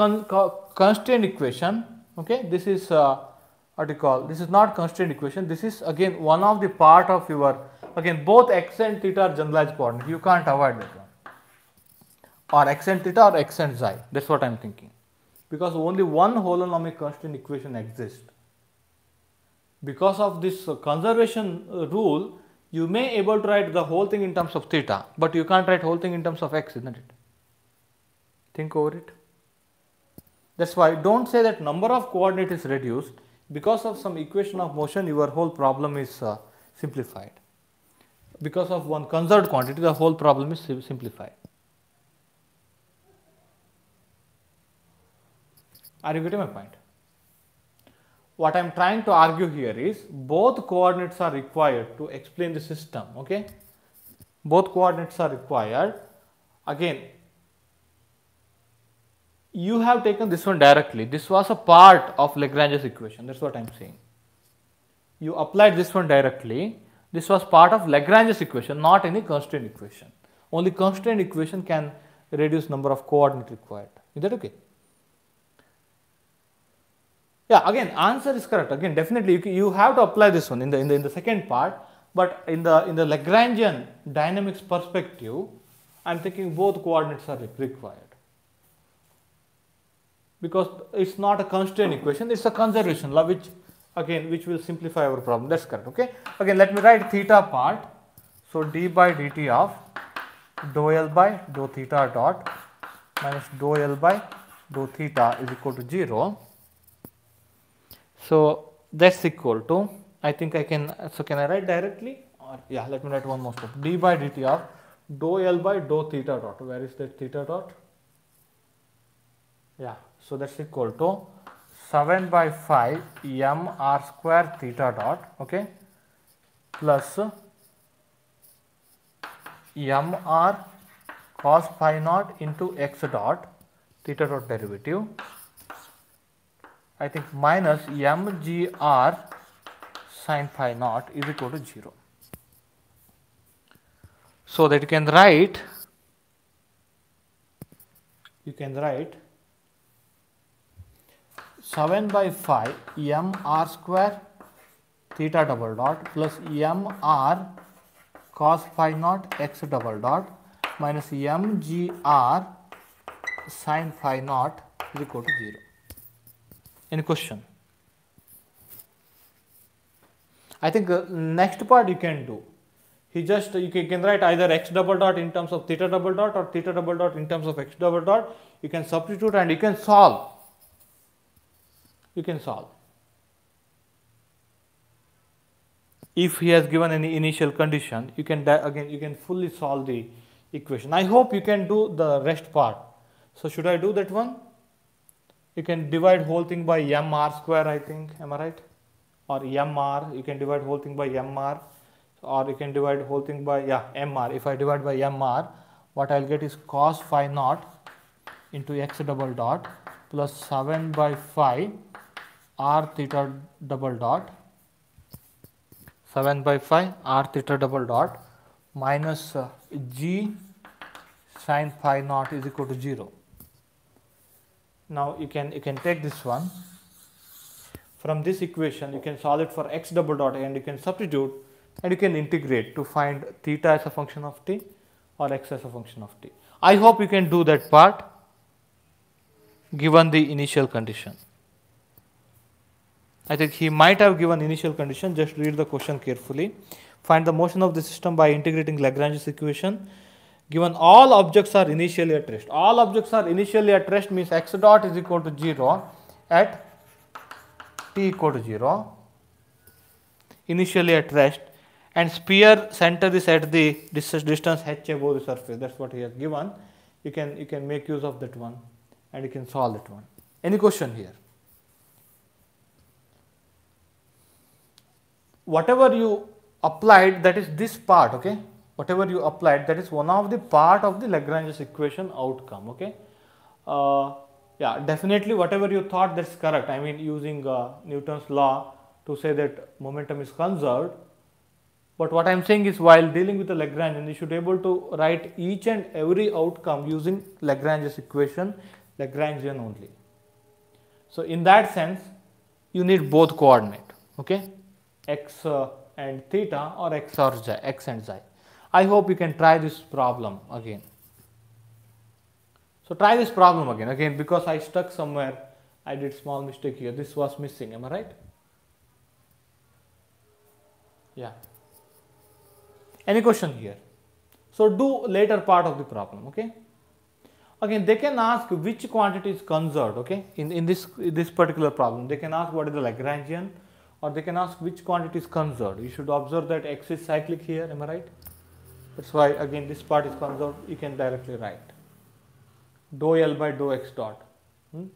constraint equation, okay? This is what you call, this is not constraint equation. This is again one of the part of your, again, both x and theta are generalized coordinates. You can't avoid that one. Or x and theta or x and xi. That's what I'm thinking. Because only one holonomic constraint equation exists. Because of this conservation rule, you may able to write the whole thing in terms of theta, but you can't write whole thing in terms of x, isn't it? Think over it. That's why don't say that number of coordinate is reduced. Because of some equation of motion, your whole problem is simplified. Because of one conserved quantity, the whole problem is simplified. Are you getting my point? What I am trying to argue here is both coordinates are required to explain the system, okay? Both coordinates are required. Again, you have taken this one directly. This was a part of Lagrange's equation. That's what I am saying. You applied this one directly. This was part of Lagrange's equation, not any constraint equation. Only constraint equation can reduce number of coordinates required. Is that okay? Yeah, again, answer is correct. Again, definitely you have to apply this one in the second part, but in the Lagrangian dynamics perspective, I am thinking both coordinates are required. Because it's not a constraint equation, it's a conservation law, which will simplify our problem. That's correct, okay? Again, let me write theta part. So d by dt of dou L by dou theta dot minus dou L by dou theta is equal to 0. So that's equal to, I think I can, so can I write directly? Or yeah, let me write one more step. D by dt of dou L by dou theta dot. Where is that theta dot? Yeah, so that's equal to 7 by 5 m r square theta dot, okay, plus m r cos phi naught into x dot, theta dot derivative, I think minus mgr sin phi naught is equal to 0. So that you can write 7 by 5 m r square theta double dot plus m r cos phi naught x double dot minus m g r sin phi naught is equal to 0. Any question? I think next part you can do. You can write either x double dot in terms of theta double dot or theta double dot in terms of x double dot. You can substitute and you can solve. If he has given any initial condition, you can fully solve the equation. I hope you can do the rest part. So should I do that one? You can divide whole thing by m r square, I think. Am I right? Or m r. You can divide whole thing by m r, or you can divide whole thing by m r. If I divide by m r, what I'll get is cos phi naught into x double dot plus 7 by 5 r theta double dot 7 by 5 r theta double dot minus g sin phi naught is equal to 0. Now you can take this one. From this equation you can solve it for x double dot and you can substitute and you can integrate to find theta as a function of t or x as a function of t. I hope you can do that part given the initial condition. I think he might have given initial condition, just read the question carefully. Find the motion of the system by integrating Lagrange's equation. Given all objects are initially at rest. All objects are initially at rest means x dot is equal to 0 at t equal to 0, initially at rest, and sphere center is at the distance h above the surface. That's what he has given. You can make use of that one and you can solve that one. Any question here? Whatever you applied, that is this part, okay? Whatever you applied, that is one of the part of the Lagrange's equation outcome, okay? Yeah, definitely whatever you thought, that's correct. I mean, using Newton's law to say that momentum is conserved. But what I am saying is, while dealing with the Lagrangian, you should be able to write each and every outcome using Lagrange's equation, Lagrangian only. So in that sense, you need both coordinate, okay? X and theta or x or z, x and z. I hope you can try this problem again. So try this problem again because I stuck somewhere, I did small mistake here, this was missing, am I right? Yeah. Any question here? So do later part of the problem, okay? Again, they can ask which quantity is conserved, okay? In this particular problem, they can ask what is the Lagrangian, or they can ask which quantity is conserved. You should observe that x is cyclic here, am I right? That's why again this part is conserved, you can directly write. Dou L by dou x dot,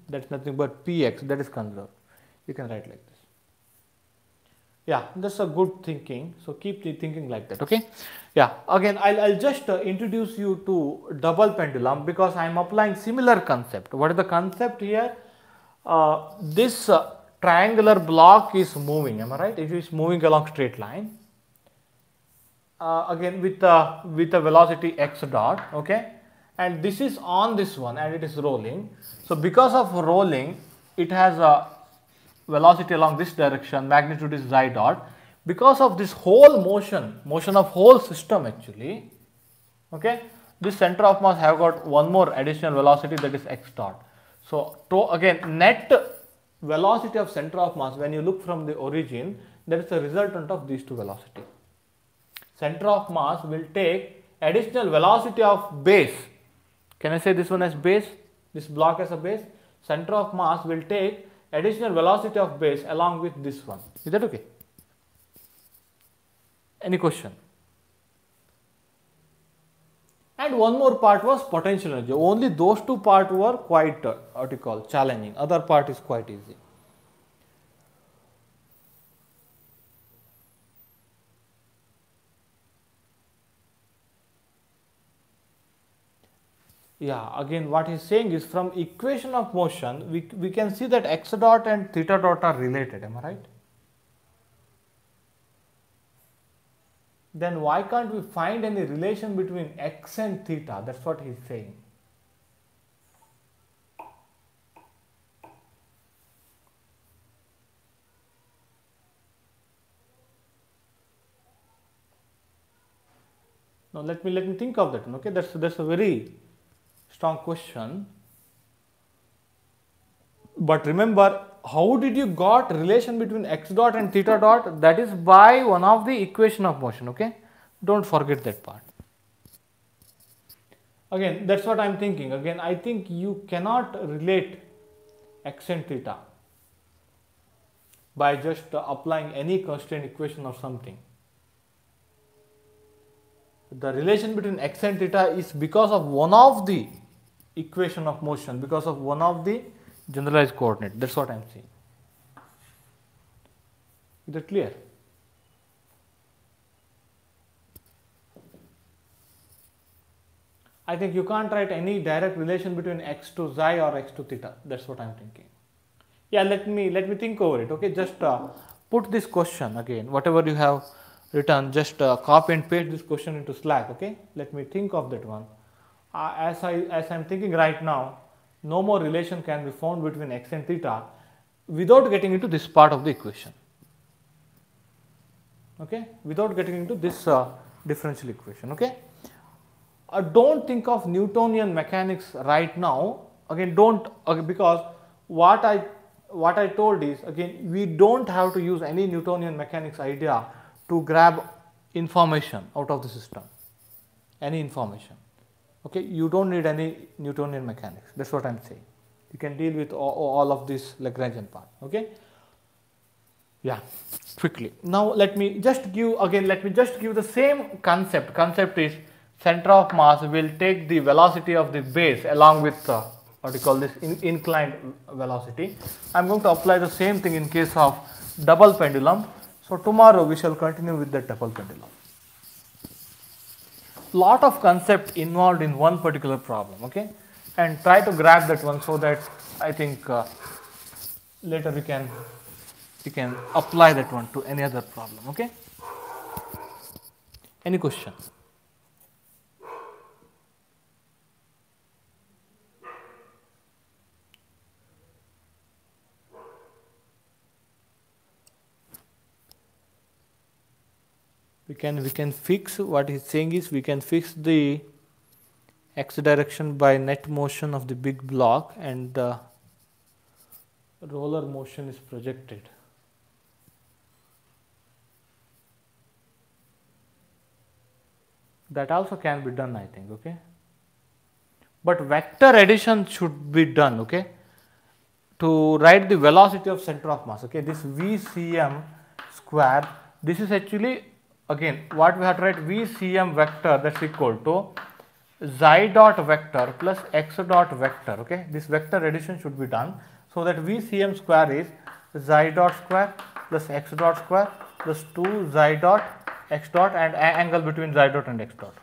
that's nothing but px, that is conserved. You can write like this. Yeah, that's a good thinking, so keep thinking like that, okay? Yeah, again I'll just introduce you to double pendulum because I am applying similar concept. What is the concept here? This triangular block is moving, am I right? It is moving along straight line. Again with a velocity x dot, okay? And this is on this one and it is rolling. So because of rolling, it has a velocity along this direction, magnitude is xi dot. Because of this whole motion of whole system actually, okay, this center of mass have got one more additional velocity, that is x dot. So again net velocity of center of mass, when you look from the origin, that is the resultant of these two velocity. Center of mass will take additional velocity of base. Can I say this one as base, this block as a base? Center of mass will take additional velocity of base along with this one. Is that okay? Any question? And one more part was potential energy. Only those two parts were quite what you call challenging. Other part is quite easy. Yeah, again what he is saying is from equation of motion, we can see that x dot and theta dot are related, am I right? Then why can't we find any relation between x and theta? That's what he is saying. Now let me think of that. Okay, that's a very strong question. But remember, how did you got relation between x dot and theta dot? That is by one of the equation of motion. Okay, don't forget that part. Again, that's what I am thinking. Again, I think you cannot relate x and theta by just applying any constraint equation or something. The relation between x and theta is because of one of the equation of motion, because of one of the generalized coordinate. That's what I am saying. Is that clear? I think you can't write any direct relation between x to xi or x to theta. That's what I am thinking. Yeah, let me think over it. Okay, just put this question again. Whatever you have written, just copy and paste this question into Slack. Okay, let me think of that one. As I'm thinking right now, no more relation can be found between x and theta without getting into this part of the equation. Okay, without getting into this differential equation. Okay, don't think of Newtonian mechanics right now. Again, don't, because what I told is, again, we don't have to use any Newtonian mechanics idea to grab information out of the system, any information. Okay, you don't need any Newtonian mechanics. That's what I'm saying. You can deal with all of this Lagrangian part. Okay. Yeah, quickly. Now let me just give the same concept. Concept is center of mass will take the velocity of the base along with what you call this inclined velocity. I'm going to apply the same thing in case of double pendulum. So tomorrow we shall continue with the double pendulum. Lot of concept involved in one particular problem. Okay, and try to grab that one so that I think later we can apply that one to any other problem. Okay, any question? We can fix, what he's saying is we can fix the x direction by net motion of the big block, and the roller motion is projected. That also can be done, I think. Okay, but vector addition should be done. Okay, to write the velocity of center of mass. Okay, this VCM square, this is actually, again, what we have to write, VCM vector, that's equal to xi dot vector plus x dot vector. Okay, this vector addition should be done, so that VCM square is xi dot square plus x dot square plus 2 xi dot x dot and angle between xi dot and x dot,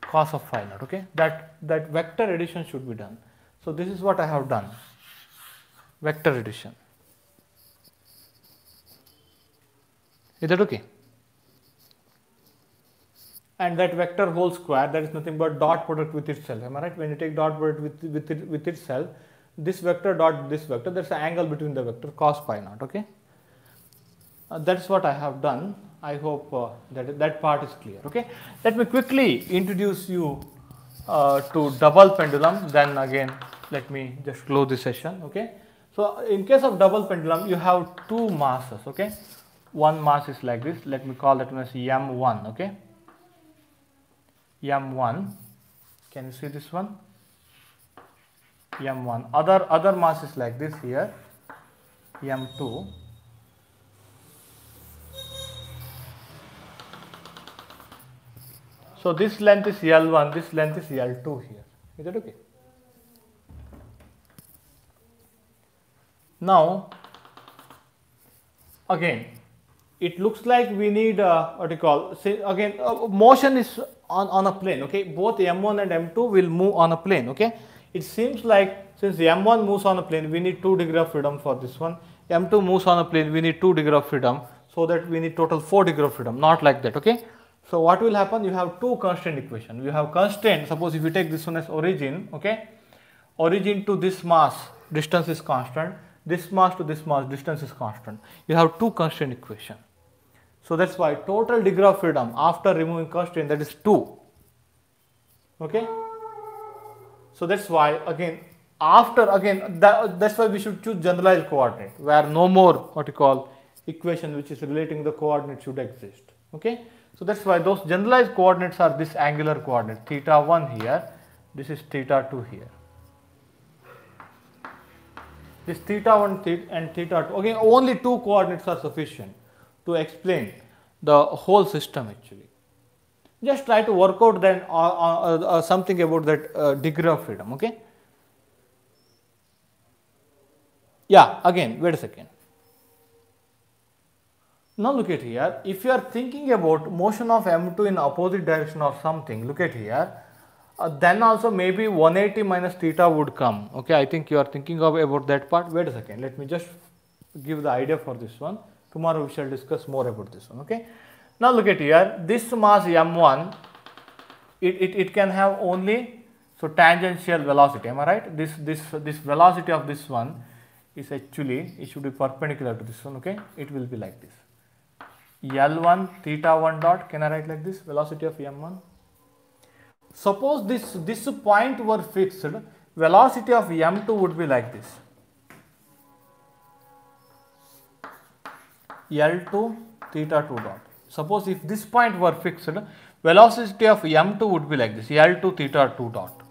cos of phi naught. Okay, that vector addition should be done. So this is what I have done, vector addition. Is that okay? And that vector whole square, that is nothing but dot product with itself. Am I right? When you take dot product with itself, this vector dot this vector, that's the angle between the vector, cos pi naught. Okay, that's what I have done. I hope that part is clear. Okay, let me quickly introduce you to double pendulum. Then again, let me just close this session. Okay, so in case of double pendulum, you have two masses. Okay, one mass is like this. Let me call that one as m1. Okay, m1. Can you see this one? m1. Other mass is like this here, m2. So this length is L1, this length is L2 here. Is that okay? Now, again, it looks like we need what you call, say again, motion is on a plane. Okay, both M1 and M2 will move on a plane. Okay, it seems like since M1 moves on a plane, we need 2 degrees of freedom for this one. M2 moves on a plane, we need 2 degrees of freedom, so that we need total 4 degrees of freedom. Not like that. Okay. So what will happen? You have two constraint equation. You have constraint. Suppose if you take this one as origin, okay, origin to this mass distance is constant. This mass to this mass distance is constant. You have two constraint equation. So that's why total degree of freedom after removing constraint, that is 2. Okay. So that's why again that's why we should choose generalized coordinate, where no more what you call equation which is relating the coordinate should exist. Okay. So that's why those generalized coordinates are this angular coordinate, theta 1 here, this is theta 2 here. This theta 1 and theta 2, again only two coordinates are sufficient to explain the whole system actually. Just try to work out then something about that degree of freedom. Okay. Yeah, again, wait a second. Now look at here, if you are thinking about motion of M2 in opposite direction or something, look at here, then also maybe 180 minus theta would come. Okay, I think you are thinking about that part. Wait a second, let me just give the idea for this one. Tomorrow we shall discuss more about this one. Okay, Now look at here, this mass m1, it can have only so tangential velocity, am I right? This velocity of this one is actually, it should be perpendicular to this one, okay? It will be like this. L1 theta 1 dot, can I write like this, velocity of m1? Suppose this point were fixed, velocity of m2 would be like this. L2 theta 2 dot. Suppose if this point were fixed, velocity of m2 would be like this, L2 theta 2 dot.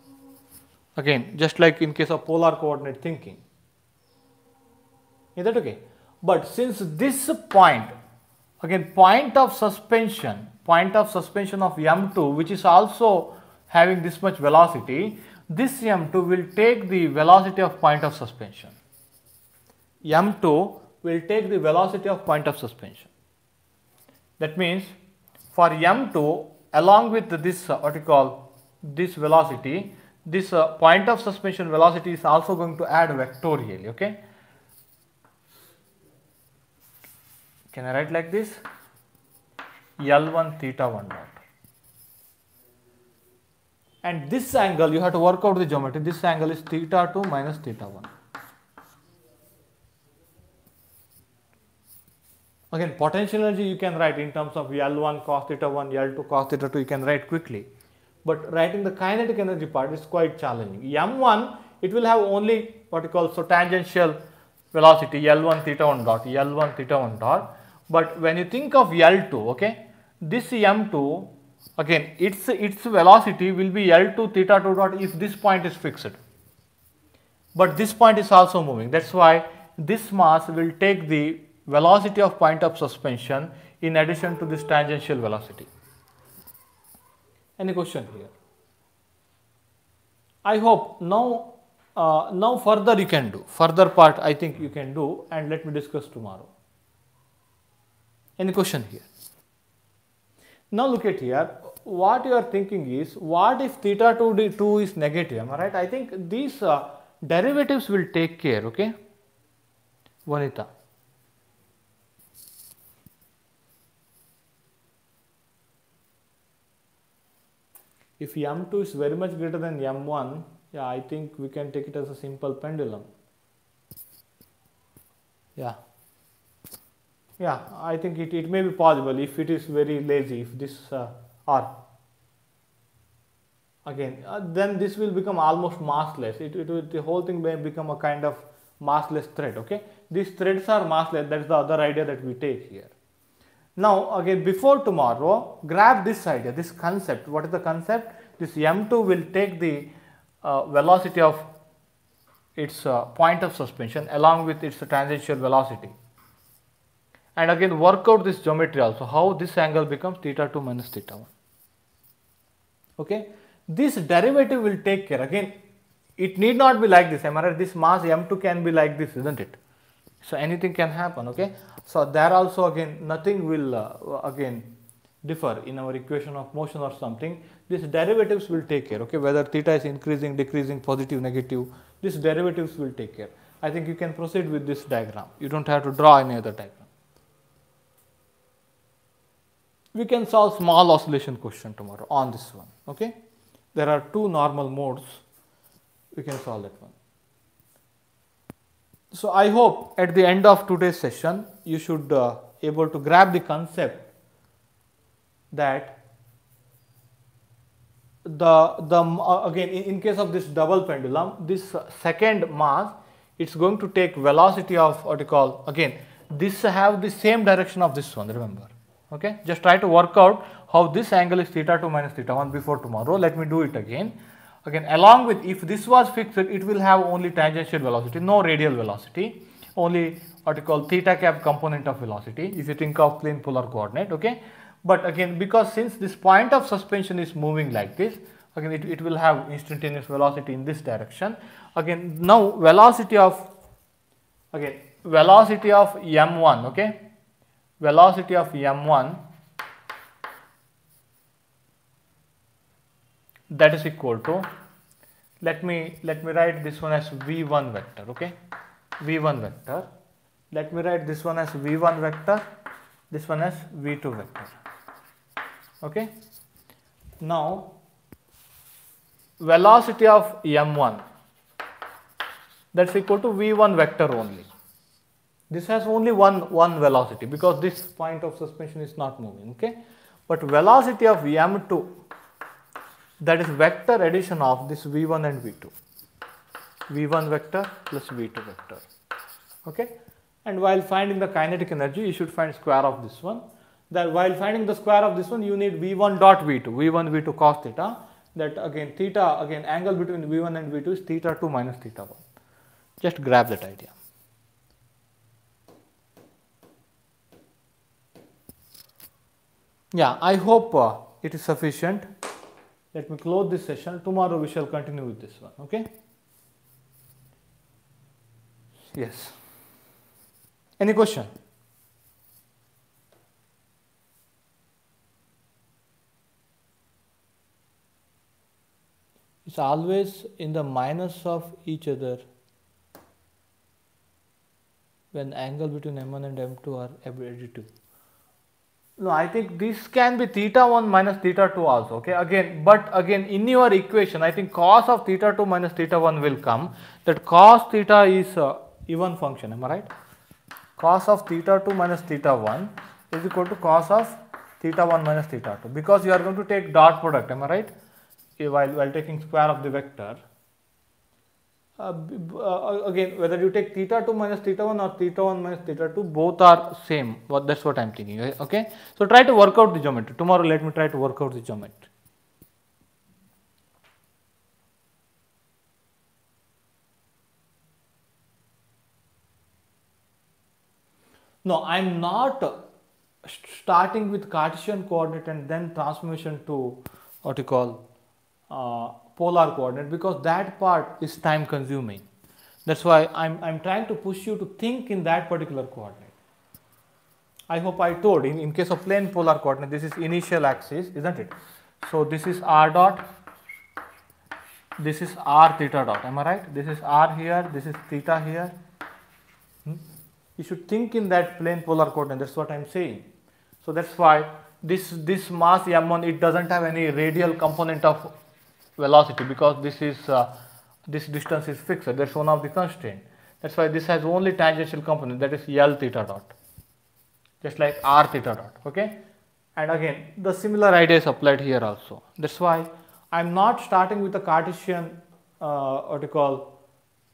Again, just like in case of polar coordinate thinking. Is that okay? But since this point, again point of suspension of m2, which is also having this much velocity, this m2 will take the velocity of point of suspension. M2 will take the velocity of point of suspension. That means for m2, along with this what you call this velocity, this point of suspension velocity is also going to add vectorially, okay? Can I write like this? L1 theta 1 dot. And this angle, you have to work out the geometry, this angle is theta 2 minus theta 1. Again, potential energy you can write in terms of L1 cos theta 1, L2 cos theta 2, you can write quickly. But writing the kinetic energy part is quite challenging. M1, it will have only what you call so tangential velocity L1 theta 1 dot, L1 theta 1 dot. But when you think of L2, okay, this M2, again its velocity will be L2 theta 2 dot if this point is fixed. But this point is also moving. That's why this mass will take the velocity of point of suspension in addition to this tangential velocity. Any question here? I hope now further you can do. Further part I think you can do, and let me discuss tomorrow. Any question here? Now look at here. What you are thinking is, what if theta 2 is negative? Am I right? I think these derivatives will take care. Okay, Vanita. If m2 is very much greater than m1, yeah, I think we can take it as a simple pendulum. Yeah, I think it may be possible if it is very lazy, if this R. Again, then this will become almost massless. The whole thing may become a kind of massless thread. Okay, these threads are massless. That is the other idea that we take here. Now again, before tomorrow, grab this idea, this concept. What is the concept? This m2 will take the velocity of its point of suspension along with its tangential velocity. And again, work out this geometry also, how this angle becomes theta 2 minus theta 1. Okay, this derivative will take care. Again, it need not be like this. Am I right? This mass m2 can be like this, isn't it? So anything can happen. Okay, so there also again nothing will again differ in our equation of motion or something. These derivatives will take care. Okay, whether theta is increasing, decreasing, positive, negative, these derivatives will take care. I think you can proceed with this diagram. You don't have to draw any other diagram. We can solve small oscillation question tomorrow on this one. Okay, there are two normal modes. We can solve that one. So I hope at the end of today's session you should able to grab the concept that again in case of this double pendulum, this second mass, it's going to take velocity of what you call, again this have the same direction of this one, remember. Okay, just try to work out how this angle is theta 2 minus theta 1 before tomorrow. Let me do it again. Again, along with, if this was fixed, it will have only tangential velocity, no radial velocity, only what you call theta cap component of velocity if you think of plane polar coordinate. Okay, but again, because since this point of suspension is moving like this, again it will have instantaneous velocity in this direction. Again, now velocity of m1, okay, velocity of m1, that is equal to, let me write this one as v1 vector. Okay, v1 vector. Let me write this one as v1 vector, this one as v2 vector. Okay. Now, velocity of m1, that's equal to v1 vector only. This has only one velocity because this point of suspension is not moving. Okay. But velocity of m2, that is vector addition of this v1 and v2. v1 vector plus v2 vector. Okay. And while finding the kinetic energy, you should find square of this one. That while finding the square of this one, you need v1 dot v2, v1 v2 cos theta. That again theta, again angle between v1 and v2 is theta 2 minus theta 1. Just grab that idea. Yeah, I hope it is sufficient. Let me close this session. Tomorrow we shall continue with this one. Okay. Yes. Any question? It's always in the minus of each other when angle between m1 and m2 are additive. No, I think this can be theta 1 minus theta 2 also. Okay, again, but again in your equation, I think cos of theta 2 minus theta 1 will come. That cos theta is even function. Am I right? Cos of theta 2 minus theta 1 is equal to cos of theta 1 minus theta 2, because you are going to take dot product. Am I right? While taking square of the vector. Again, whether you take theta 2 minus theta 1 or theta 1 minus theta 2, both are same. That's what I am thinking. Okay. So try to work out the geometry. Tomorrow let me try to work out the geometry. No, I am not starting with Cartesian coordinate and then transformation to what you call polar coordinate, because that part is time consuming. That's why I'm trying to push you to think in that particular coordinate. I hope I told in case of plane polar coordinate, this is initial axis, isn't it? So this is r dot, this is r theta dot. Am I right? This is r here, this is theta here. You should think in that plane polar coordinate. That's what I'm saying. So that's why this mass m1, it doesn't have any radial component of velocity, because this distance is fixed. That's one of the constraints. That's why this has only tangential component, that is L theta dot, just like R theta dot. Okay. And again, the similar idea is applied here also. That's why I'm not starting with the Cartesian what you call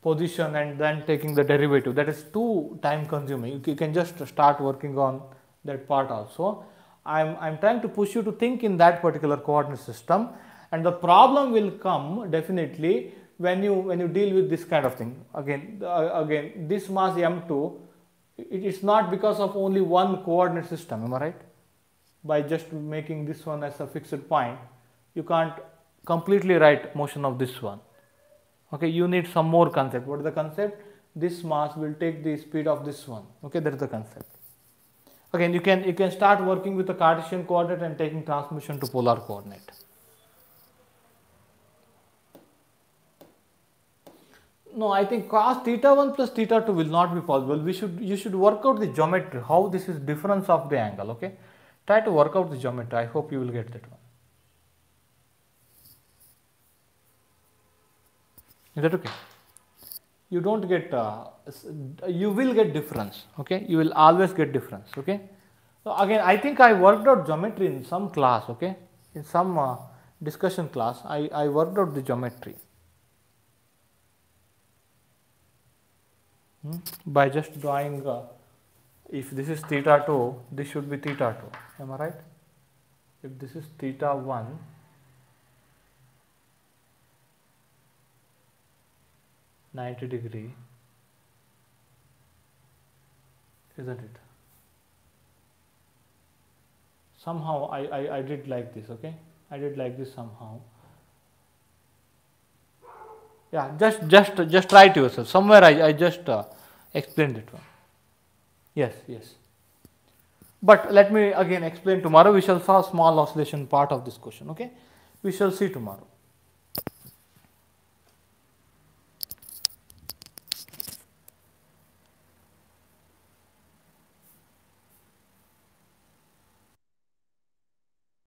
position and then taking the derivative. That is too time consuming. You can just start working on that part also. I'm trying to push you to think in that particular coordinate system, and the problem will come definitely when you deal with this kind of thing. Again, this mass m2, it is not because of only one coordinate system. Am I right? By just making this one as a fixed point, you can't completely write motion of this one. Okay, you need some more concept. What is the concept? This mass will take the speed of this one. Okay, that is the concept. Again, you can start working with the Cartesian coordinate and taking transformation to polar coordinate. No, I think cos theta 1 plus theta 2 will not be possible. You should work out the geometry, how this is difference of the angle. Okay, try to work out the geometry. I hope you will get that one. Is that okay? You don't get, you will get difference. Okay, you will always get difference. Okay. So again, I think I worked out geometry in some class. Okay, in some discussion class, I worked out the geometry by just drawing. If this is theta 2, this should be theta 2. Am I right? If this is theta 1. (90°), isn't it? Somehow I did like this. Okay, I did like this somehow. Yeah, just try it yourself. Somewhere I just explained it one. Yes. But let me again explain tomorrow. We shall saw small oscillation part of this question. Okay, we shall see tomorrow.